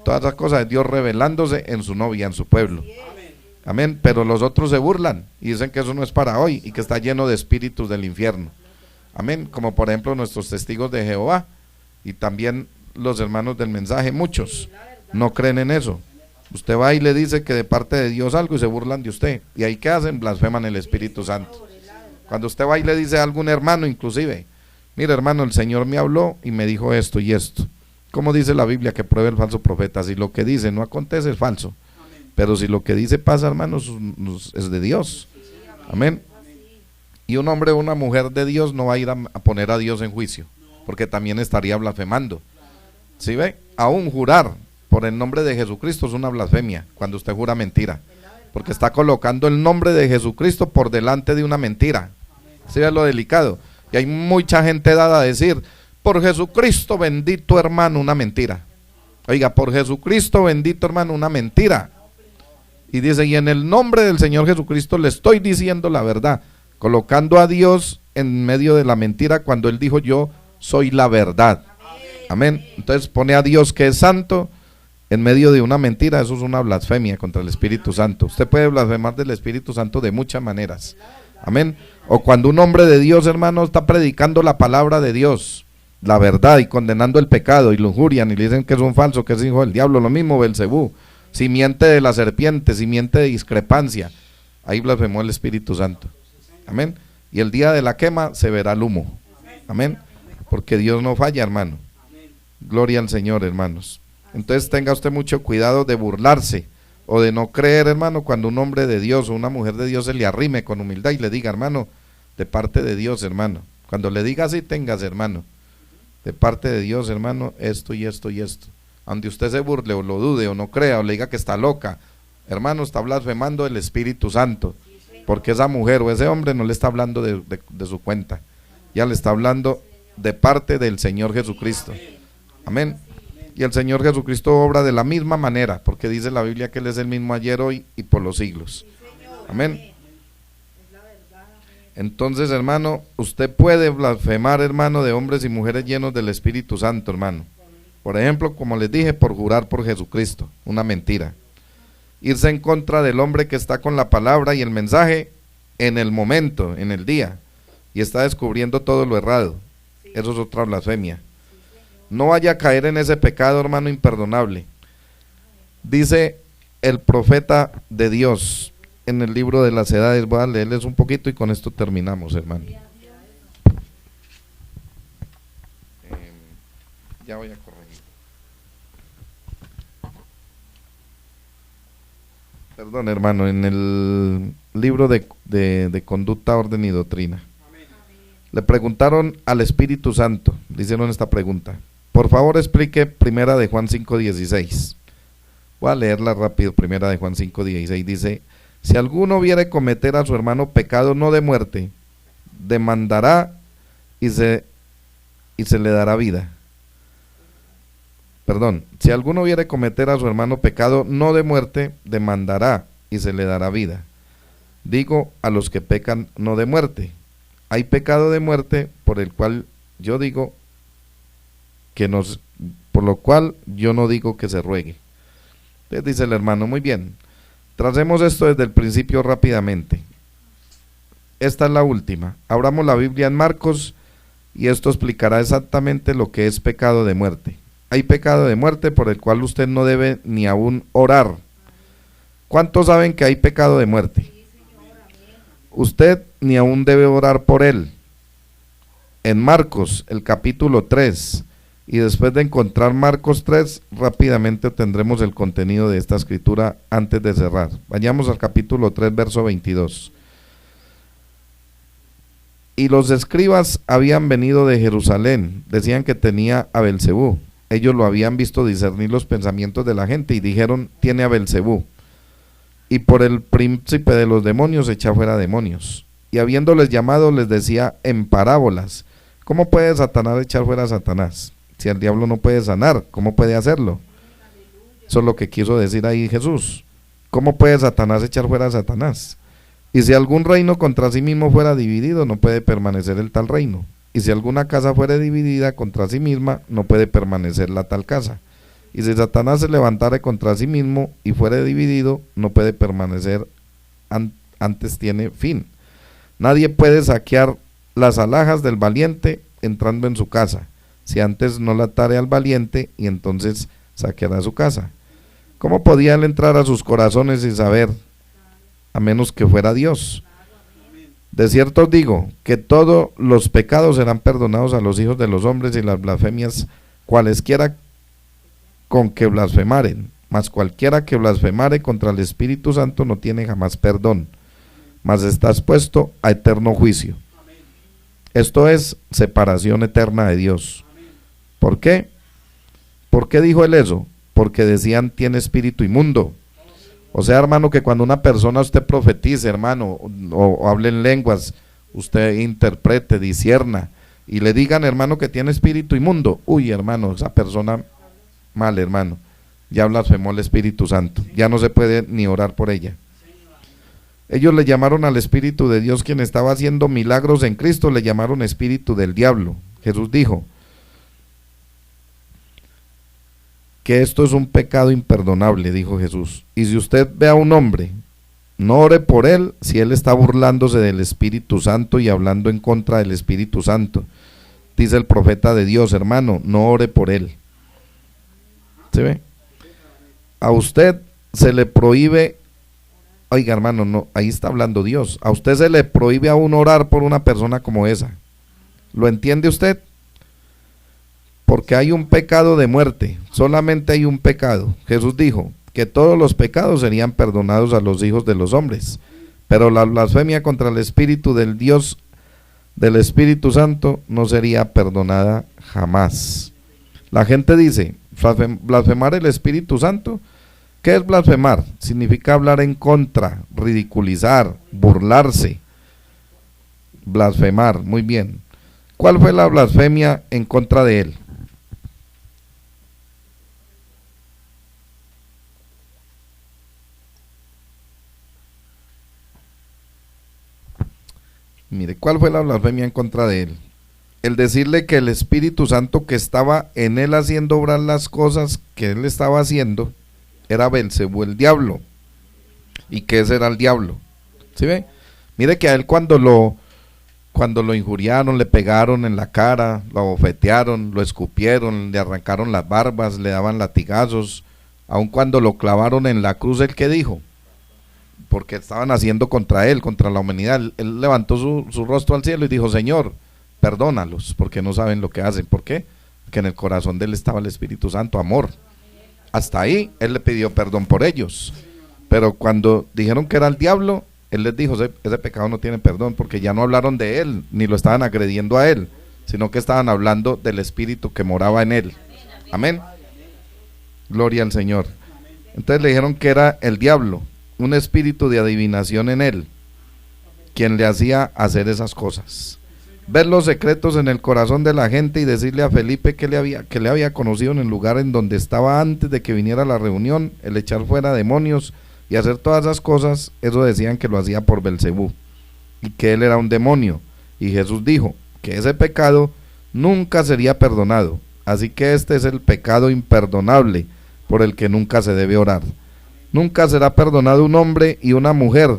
todas esas cosas, Dios revelándose en su novia, en su pueblo? Amén, pero los otros se burlan y dicen que eso no es para hoy y que está lleno de espíritus del infierno. Amén, como por ejemplo nuestros testigos de Jehová y también los hermanos del mensaje, muchos no creen en eso. Usted va y le dice que de parte de Dios algo y se burlan de usted. ¿Y ahí qué hacen? Blasfeman el Espíritu Santo. Cuando usted va y le dice a algún hermano inclusive, mire hermano, el Señor me habló y me dijo esto y esto. ¿Cómo dice la Biblia que pruebe el falso profeta? Si lo que dice no acontece es falso. Pero si lo que dice pasa, hermanos, es de Dios. Amén. Y un hombre o una mujer de Dios no va a ir a poner a Dios en juicio, porque también estaría blasfemando. ¿Sí ve? Aún jurar por el nombre de Jesucristo es una blasfemia, cuando usted jura mentira, porque está colocando el nombre de Jesucristo por delante de una mentira. ¿Sí ve lo delicado? Y hay mucha gente dada a decir, por Jesucristo bendito hermano, una mentira. Oiga, por Jesucristo bendito hermano, una mentira. Y dice, y en el nombre del Señor Jesucristo le estoy diciendo la verdad, colocando a Dios en medio de la mentira cuando Él dijo, yo soy la verdad. Amén. Entonces pone a Dios que es santo en medio de una mentira. Eso es una blasfemia contra el Espíritu Santo. Usted puede blasfemar del Espíritu Santo de muchas maneras. Amén. O cuando un hombre de Dios, hermano, está predicando la palabra de Dios, la verdad, y condenando el pecado, y lo injurian y le dicen que es un falso, que es hijo del diablo, lo mismo Belcebú, simiente de la serpiente, simiente de discrepancia. Ahí blasfemó el Espíritu Santo. Amén. Y el día de la quema se verá el humo. Amén. Porque Dios no falla, hermano. Gloria al Señor, hermanos. Entonces tenga usted mucho cuidado de burlarse o de no creer, hermano, cuando un hombre de Dios o una mujer de Dios se le arrime con humildad y le diga, hermano, de parte de Dios, hermano. Cuando le diga así, tengas, hermano, de parte de Dios, hermano, esto y esto y esto. Donde usted se burle o lo dude o no crea o le diga que está loca, hermano, está blasfemando el Espíritu Santo, porque esa mujer o ese hombre no le está hablando de su cuenta, ya le está hablando de parte del Señor Jesucristo. Amén. Y el Señor Jesucristo obra de la misma manera, porque dice la Biblia que Él es el mismo ayer, hoy y por los siglos. Amén. Entonces, hermano, usted puede blasfemar, hermano, de hombres y mujeres llenos del Espíritu Santo, hermano. Por ejemplo, como les dije, por jurar por Jesucristo, una mentira. Irse en contra del hombre que está con la palabra y el mensaje en el momento, en el día, y está descubriendo todo lo errado. Eso es otra blasfemia. No vaya a caer en ese pecado, hermano, imperdonable. Dice el profeta de Dios en el libro de las edades, voy a leerles un poquito y con esto terminamos, hermano. Ya voy a corregir. Perdón, hermano, en el libro de conducta, orden y doctrina. Le preguntaron al Espíritu Santo, le hicieron esta pregunta. Por favor, explique primera de Juan 5:16. Voy a leerla rápido. Primera de Juan 5:16 dice, si alguno viere cometer a su hermano pecado no de muerte, demandará y se le dará vida. Perdón, si alguno viere cometer a su hermano pecado no de muerte, demandará y se le dará vida. Digo a los que pecan no de muerte. Hay pecado de muerte por el cual yo digo por lo cual yo no digo que se ruegue. Entonces dice el hermano, muy bien, tracemos esto desde el principio rápidamente. Esta es la última. Abramos la Biblia en Marcos y esto explicará exactamente lo que es pecado de muerte. Hay pecado de muerte por el cual usted no debe ni aún orar. ¿Cuántos saben que hay pecado de muerte? Usted ni aún debe orar por él. En Marcos, el capítulo 3, y después de encontrar Marcos 3, rápidamente tendremos el contenido de esta escritura antes de cerrar. Vayamos al capítulo 3, verso 22. Y los escribas habían venido de Jerusalén, decían que tenía a Belcebú. Ellos lo habían visto discernir los pensamientos de la gente y dijeron, tiene a Belcebú. Y por el príncipe de los demonios echa fuera demonios. Y habiéndoles llamado les decía en parábolas, ¿cómo puede Satanás echar fuera a Satanás? Si el diablo no puede sanar, ¿cómo puede hacerlo? Eso es lo que quiso decir ahí Jesús. ¿Cómo puede Satanás echar fuera a Satanás? Y si algún reino contra sí mismo fuera dividido, no puede permanecer el tal reino. Y si alguna casa fuera dividida contra sí misma, no puede permanecer la tal casa. Y si Satanás se levantare contra sí mismo y fuere dividido, no puede permanecer, antes tiene fin. Nadie puede saquear las alhajas del valiente entrando en su casa, si antes no la atare al valiente, y entonces saqueará su casa. ¿Cómo podía él entrar a sus corazones y saber, a menos que fuera Dios? De cierto os digo, que todos los pecados serán perdonados a los hijos de los hombres y las blasfemias cualesquiera con que blasfemaren, mas cualquiera que blasfemare contra el Espíritu Santo no tiene jamás perdón, mas está expuesto a eterno juicio. Esto es separación eterna de Dios. ¿Por qué? ¿Por qué dijo él eso? Porque decían tiene espíritu inmundo. O sea, hermano, que cuando una persona usted profetice, hermano, o hable en lenguas, usted interprete, discierna, y le digan, hermano, que tiene espíritu inmundo, uy, hermano, esa persona mal, hermano, ya blasfemó el Espíritu Santo, ya no se puede ni orar por ella. Ellos le llamaron al Espíritu de Dios, quien estaba haciendo milagros en Cristo, le llamaron espíritu del diablo. Jesús dijo que esto es un pecado imperdonable, dijo Jesús. Y si usted ve a un hombre, no ore por él si él está burlándose del Espíritu Santo y hablando en contra del Espíritu Santo. Dice el profeta de Dios, hermano, no ore por él. ¿Se ve? A usted se le prohíbe, oiga hermano, no, ahí está hablando Dios, a usted se le prohíbe aún orar por una persona como esa. ¿Lo entiende usted? Porque hay un pecado de muerte, solamente hay un pecado. Jesús dijo que todos los pecados serían perdonados a los hijos de los hombres, pero la blasfemia contra el Espíritu del Dios, del Espíritu Santo, no sería perdonada jamás. La gente dice, blasfemar el Espíritu Santo. ¿Qué es blasfemar? Significa hablar en contra, ridiculizar, burlarse. Blasfemar, muy bien. ¿Cuál fue la blasfemia en contra de él? Mire, ¿cuál fue la blasfemia en contra de él? El decirle que el Espíritu Santo que estaba en él haciendo obrar las cosas que él estaba haciendo era Belcebú, el diablo. ¿Y qué ese era el diablo? ¿Sí ve? Mire que a él cuando lo injuriaron, le pegaron en la cara, lo abofetearon, lo escupieron, le arrancaron las barbas, le daban latigazos, aun cuando lo clavaron en la cruz, ¿él qué dijo? Porque estaban haciendo contra él, contra la humanidad. Él levantó su rostro al cielo y dijo, Señor, perdónalos, porque no saben lo que hacen. ¿Por qué? Porque en el corazón de él estaba el Espíritu Santo, amor. Hasta ahí, él le pidió perdón por ellos. Pero cuando dijeron que era el diablo, él les dijo, ese pecado no tiene perdón, porque ya no hablaron de él, ni lo estaban agrediendo a él, sino que estaban hablando del Espíritu que moraba en él. Amén. Gloria al Señor. Entonces le dijeron que era el diablo, un espíritu de adivinación en él, quien le hacía hacer esas cosas. Ver los secretos en el corazón de la gente y decirle a Felipe que le había conocido en el lugar en donde estaba antes de que viniera la reunión, el echar fuera demonios y hacer todas esas cosas, eso decían que lo hacía por Belcebú y que él era un demonio. Y Jesús dijo que ese pecado nunca sería perdonado, así que este es el pecado imperdonable por el que nunca se debe orar. Nunca será perdonado un hombre y una mujer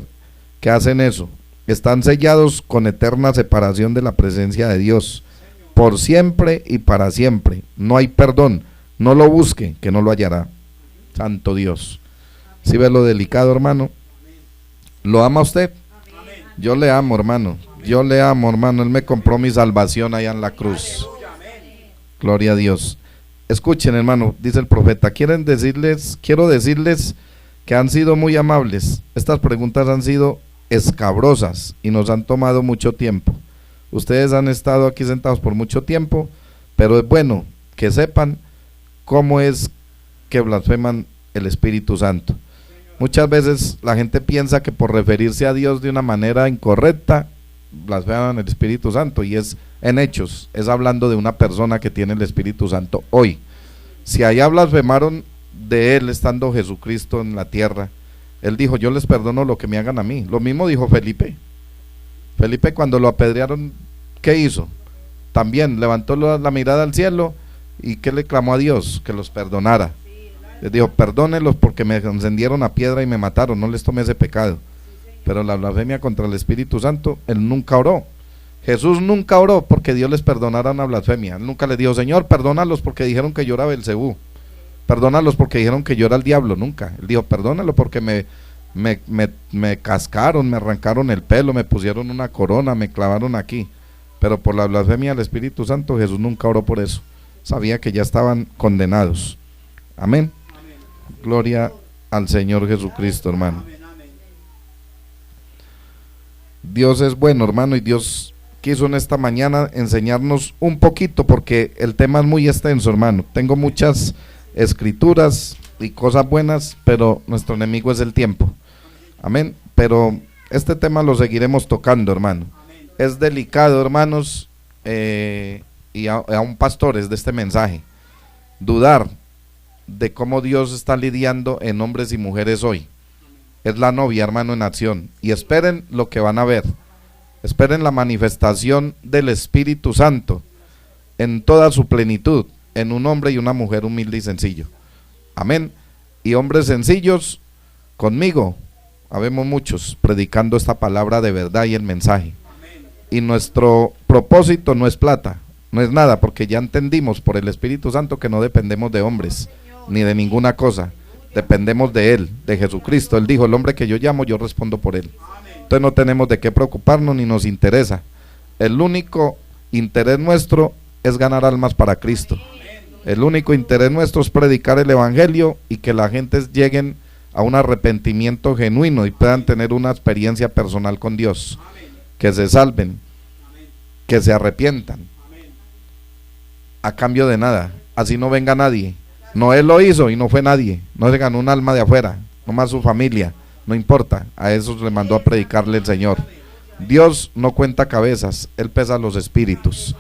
que hacen eso. Están sellados con eterna separación de la presencia de Dios, por siempre y para siempre. No hay perdón, no lo busque, que no lo hallará. Santo Dios. ¿Sí ve lo delicado, hermano? ¿Lo ama usted? Yo le amo, hermano. Yo le amo, hermano. Él me compró mi salvación allá en la cruz. Gloria a Dios. Escuchen, hermano, dice el profeta, quiero decirles que han sido muy amables. Estas preguntas han sido escabrosas y nos han tomado mucho tiempo. Ustedes han estado aquí sentados por mucho tiempo, pero es bueno que sepan cómo es que blasfeman el Espíritu Santo. Muchas veces la gente piensa que por referirse a Dios de una manera incorrecta blasfeman el Espíritu Santo, y es en hechos, es hablando de una persona que tiene el Espíritu Santo hoy. Si allá blasfemaron de él estando Jesucristo en la tierra, él dijo, yo les perdono lo que me hagan a mí. Lo mismo dijo Felipe. Felipe, cuando lo apedrearon, ¿qué hizo? También levantó la mirada al cielo y ¿qué le clamó a Dios? Que los perdonara. Les dijo, perdónenlos porque me encendieron a piedra y me mataron, no les tomé ese pecado. Pero la blasfemia contra el Espíritu Santo, él nunca oró. Jesús nunca oró porque Dios les perdonara una blasfemia. Él nunca le dijo, Señor, perdónalos porque dijeron que yo era Belcebú. perdónalos porque dijeron que yo era el diablo. Nunca. Él dijo, perdónalo porque me cascaron, me arrancaron el pelo, me pusieron una corona, me clavaron aquí. Pero por la blasfemia del Espíritu Santo, Jesús nunca oró por eso. Sabía que ya estaban condenados. Amén. Gloria al Señor Jesucristo, hermano. Dios es bueno, hermano, y Dios quiso en esta mañana enseñarnos un poquito, porque el tema es muy extenso, hermano. Tengo muchas escrituras y cosas buenas, pero nuestro enemigo es el tiempo. Amén. Pero este tema lo seguiremos tocando, hermano. Es delicado, hermanos, y aún pastores de este mensaje, dudar de cómo Dios está lidiando en hombres y mujeres hoy. Es la novia, hermano, en acción, y esperen lo que van a ver. Esperen la manifestación del Espíritu Santo en toda su plenitud, en un hombre y una mujer humilde y sencillo. Amén. Y hombres sencillos, conmigo, habemos muchos, predicando esta palabra de verdad y el mensaje. Y nuestro propósito no es plata, no es nada, porque ya entendimos por el Espíritu Santo que no dependemos de hombres, ni de ninguna cosa. Dependemos de Él, de Jesucristo. Él dijo, el hombre que yo llamo, yo respondo por él. Entonces no tenemos de qué preocuparnos ni nos interesa. El único interés nuestro es ganar almas para Cristo. El único interés nuestro es predicar el Evangelio y que la gente lleguen a un arrepentimiento genuino y puedan tener una experiencia personal con Dios. Que se salven, que se arrepientan, a cambio de nada. Así no venga nadie. No él lo hizo y no fue nadie, no se ganó un alma de afuera, nomás su familia, no importa, a esos le mandó a predicarle el Señor. Dios no cuenta cabezas, Él pesa los espíritus.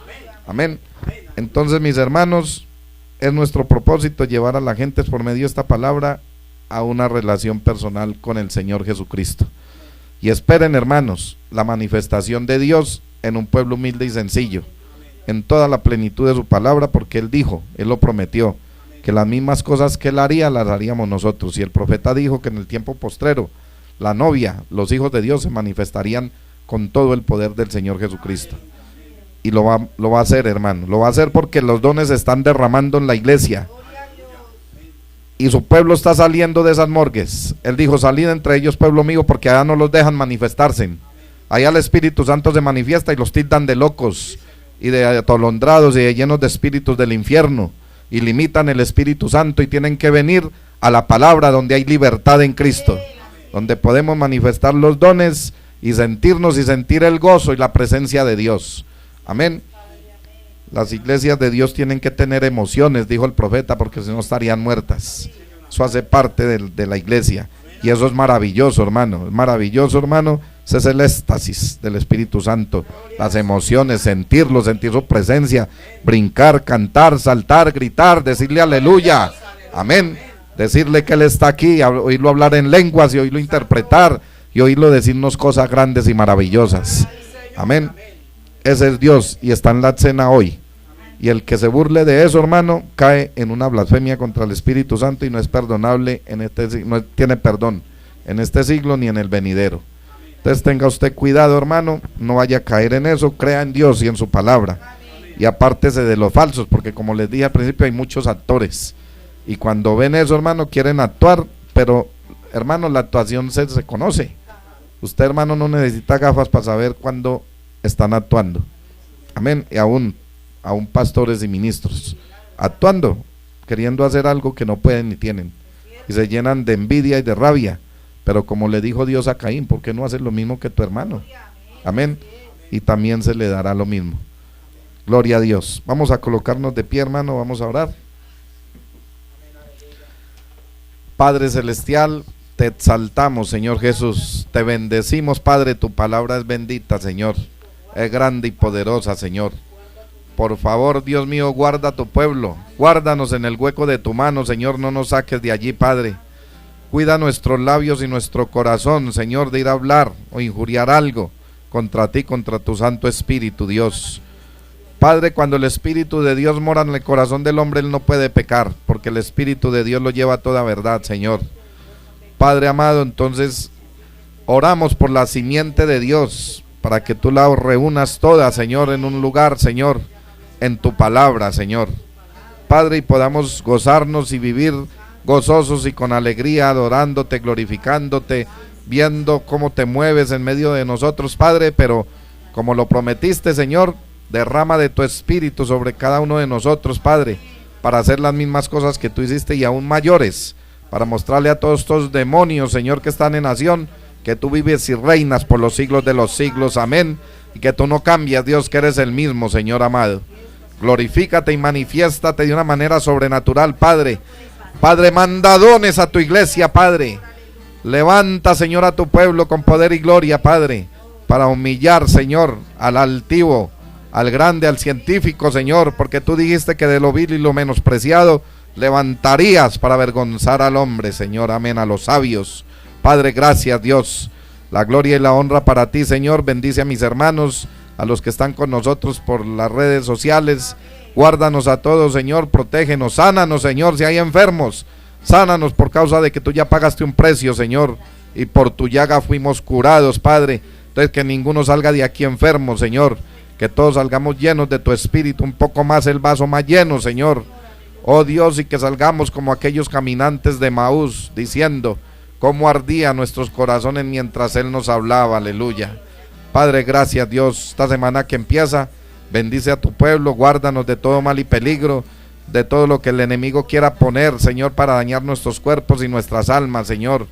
Amén. Entonces, mis hermanos, es nuestro propósito llevar a la gente por medio de esta palabra a una relación personal con el Señor Jesucristo. Y esperen, hermanos, la manifestación de Dios en un pueblo humilde y sencillo, en toda la plenitud de su palabra, porque Él dijo, Él lo prometió, que las mismas cosas que Él haría, las haríamos nosotros. Y el profeta dijo que en el tiempo postrero, la novia, los hijos de Dios se manifestarían con todo el poder del Señor Jesucristo. Y lo va a hacer, hermano, lo va a hacer porque los dones se están derramando en la iglesia. Y su pueblo está saliendo de esas morgues. Él dijo, salid entre ellos, pueblo mío, porque allá no los dejan manifestarse. Allá el Espíritu Santo se manifiesta y los tildan de locos, y de atolondrados, y de llenos de espíritus del infierno. Y limitan el Espíritu Santo y tienen que venir a la palabra donde hay libertad en Cristo, donde podemos manifestar los dones y sentirnos y sentir el gozo y la presencia de Dios. Amén. Las iglesias de Dios tienen que tener emociones, dijo el profeta, porque si no estarían muertas. Eso hace parte de la iglesia y eso es maravilloso, hermano. Es maravilloso, hermano. Ese es el éxtasis del Espíritu Santo, las emociones, sentirlo, sentir su presencia, brincar, cantar, saltar, gritar, decirle aleluya, amén, decirle que Él está aquí, oírlo hablar en lenguas y oírlo interpretar y oírlo decirnos cosas grandes y maravillosas, amén. Ese es Dios y está en la cena hoy, y el que se burle de eso, hermano, cae en una blasfemia contra el Espíritu Santo y no es perdonable, no tiene perdón en este siglo ni en el venidero. Entonces tenga usted cuidado, hermano, no vaya a caer en eso, crea en Dios y en su palabra y apártese de los falsos, porque como les dije al principio hay muchos actores y cuando ven eso, hermano, quieren actuar, pero hermano, la actuación se conoce. Usted, hermano, no necesita gafas para saber cuándo están actuando, amén. Y aún pastores y ministros actuando, queriendo hacer algo que no pueden ni tienen y se llenan de envidia y de rabia. Pero como le dijo Dios a Caín, ¿por qué no haces lo mismo que tu hermano? Amén. Y también se le dará lo mismo. Gloria a Dios. Vamos a colocarnos de pie, hermano, vamos a orar. Padre Celestial, te exaltamos, Señor Jesús. Te bendecimos, Padre, tu palabra es bendita, Señor. Es grande y poderosa, Señor. Por favor, Dios mío, guarda a tu pueblo. Guárdanos en el hueco de tu mano, Señor, no nos saques de allí, Padre. Cuida nuestros labios y nuestro corazón, Señor, de ir a hablar o injuriar algo contra ti, contra tu Santo Espíritu, Dios. Padre, cuando el Espíritu de Dios mora en el corazón del hombre, él no puede pecar, porque el Espíritu de Dios lo lleva a toda verdad, Señor. Padre amado, entonces oramos por la simiente de Dios, para que tú la reúnas toda, Señor, en un lugar, Señor, en tu palabra, Señor. Padre, y podamos gozarnos y vivir gozosos y con alegría, adorándote, glorificándote, viendo cómo te mueves en medio de nosotros, Padre, pero como lo prometiste, Señor, derrama de tu espíritu sobre cada uno de nosotros, Padre, para hacer las mismas cosas que tú hiciste y aún mayores, para mostrarle a todos estos demonios, Señor, que están en acción, que tú vives y reinas por los siglos de los siglos, amén, y que tú no cambias, Dios, que eres el mismo, Señor amado. Glorifícate y manifiéstate de una manera sobrenatural, Padre. Padre, manda dones a tu iglesia, Padre. Levanta, Señor, a tu pueblo con poder y gloria, Padre, para humillar, Señor, al altivo, al grande, al científico, Señor, porque tú dijiste que de lo vil y lo menospreciado levantarías para avergonzar al hombre, Señor, amén, a los sabios. Padre, gracias, Dios, la gloria y la honra para ti, Señor. Bendice a mis hermanos, a los que están con nosotros por las redes sociales. Guárdanos a todos, Señor, protégenos, sánanos, Señor, si hay enfermos, sánanos por causa de que tú ya pagaste un precio, Señor, y por tu llaga fuimos curados, Padre. Entonces que ninguno salga de aquí enfermo, Señor, que todos salgamos llenos de tu espíritu, un poco más el vaso más lleno, Señor. Oh Dios, y que salgamos como aquellos caminantes de Maús, diciendo cómo ardían nuestros corazones mientras Él nos hablaba, aleluya. Padre, gracias, Dios, esta semana que empieza, bendice a tu pueblo, guárdanos de todo mal y peligro, de todo lo que el enemigo quiera poner, Señor, para dañar nuestros cuerpos y nuestras almas, Señor.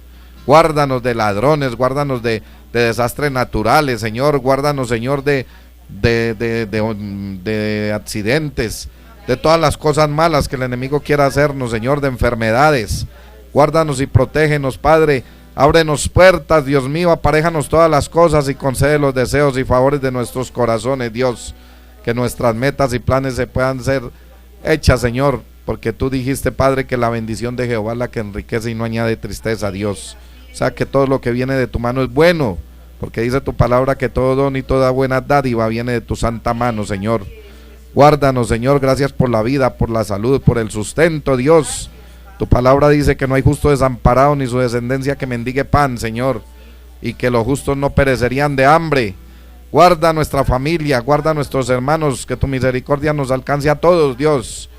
Guárdanos de ladrones, guárdanos de desastres naturales, Señor, guárdanos, Señor, de accidentes, de todas las cosas malas que el enemigo quiera hacernos, Señor, de enfermedades. Guárdanos y protégenos, Padre. Ábrenos puertas, Dios mío, aparéjanos todas las cosas y concede los deseos y favores de nuestros corazones, Dios. Que nuestras metas y planes se puedan ser hechas, Señor, porque tú dijiste, Padre, que la bendición de Jehová es la que enriquece y no añade tristeza, Dios. O sea, que todo lo que viene de tu mano es bueno, porque dice tu palabra que todo don y toda buena dádiva viene de tu santa mano, Señor. Guárdanos, Señor, gracias por la vida, por la salud, por el sustento, Dios. Tu palabra dice que no hay justo desamparado ni su descendencia que mendigue pan, Señor, y que los justos no perecerían de hambre. Guarda nuestra familia, guarda a nuestros hermanos, que tu misericordia nos alcance a todos, Dios.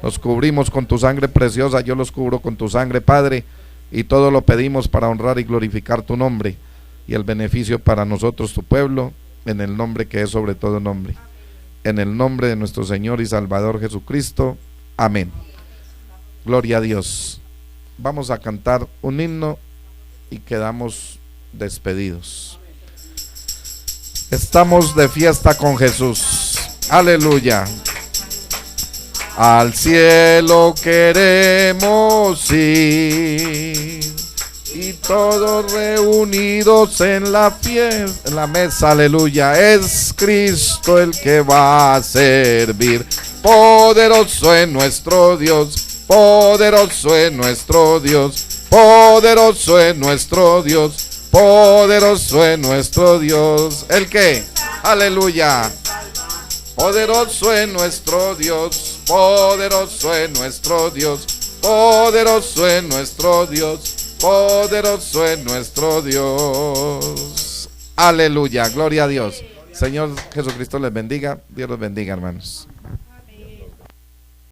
Los cubrimos con tu sangre preciosa, yo los cubro con tu sangre, Padre, y todo lo pedimos para honrar y glorificar tu nombre, y el beneficio para nosotros, tu pueblo, en el nombre que es sobre todo nombre. En el nombre de nuestro Señor y Salvador Jesucristo. Amén. Gloria a Dios. Vamos a cantar un himno y quedamos despedidos. Estamos de fiesta con Jesús. Aleluya. Al cielo queremos ir y todos reunidos en la fiesta, en la mesa, aleluya. Es Cristo el que va a servir. Poderoso es nuestro Dios. Poderoso es nuestro Dios, poderoso es nuestro Dios, poderoso es nuestro Dios. ¿El qué? Aleluya. Poderoso es nuestro Dios, poderoso es nuestro Dios, poderoso es nuestro Dios, poderoso es nuestro Dios. Aleluya, gloria a Dios. Señor Jesucristo les bendiga. Dios los bendiga, hermanos.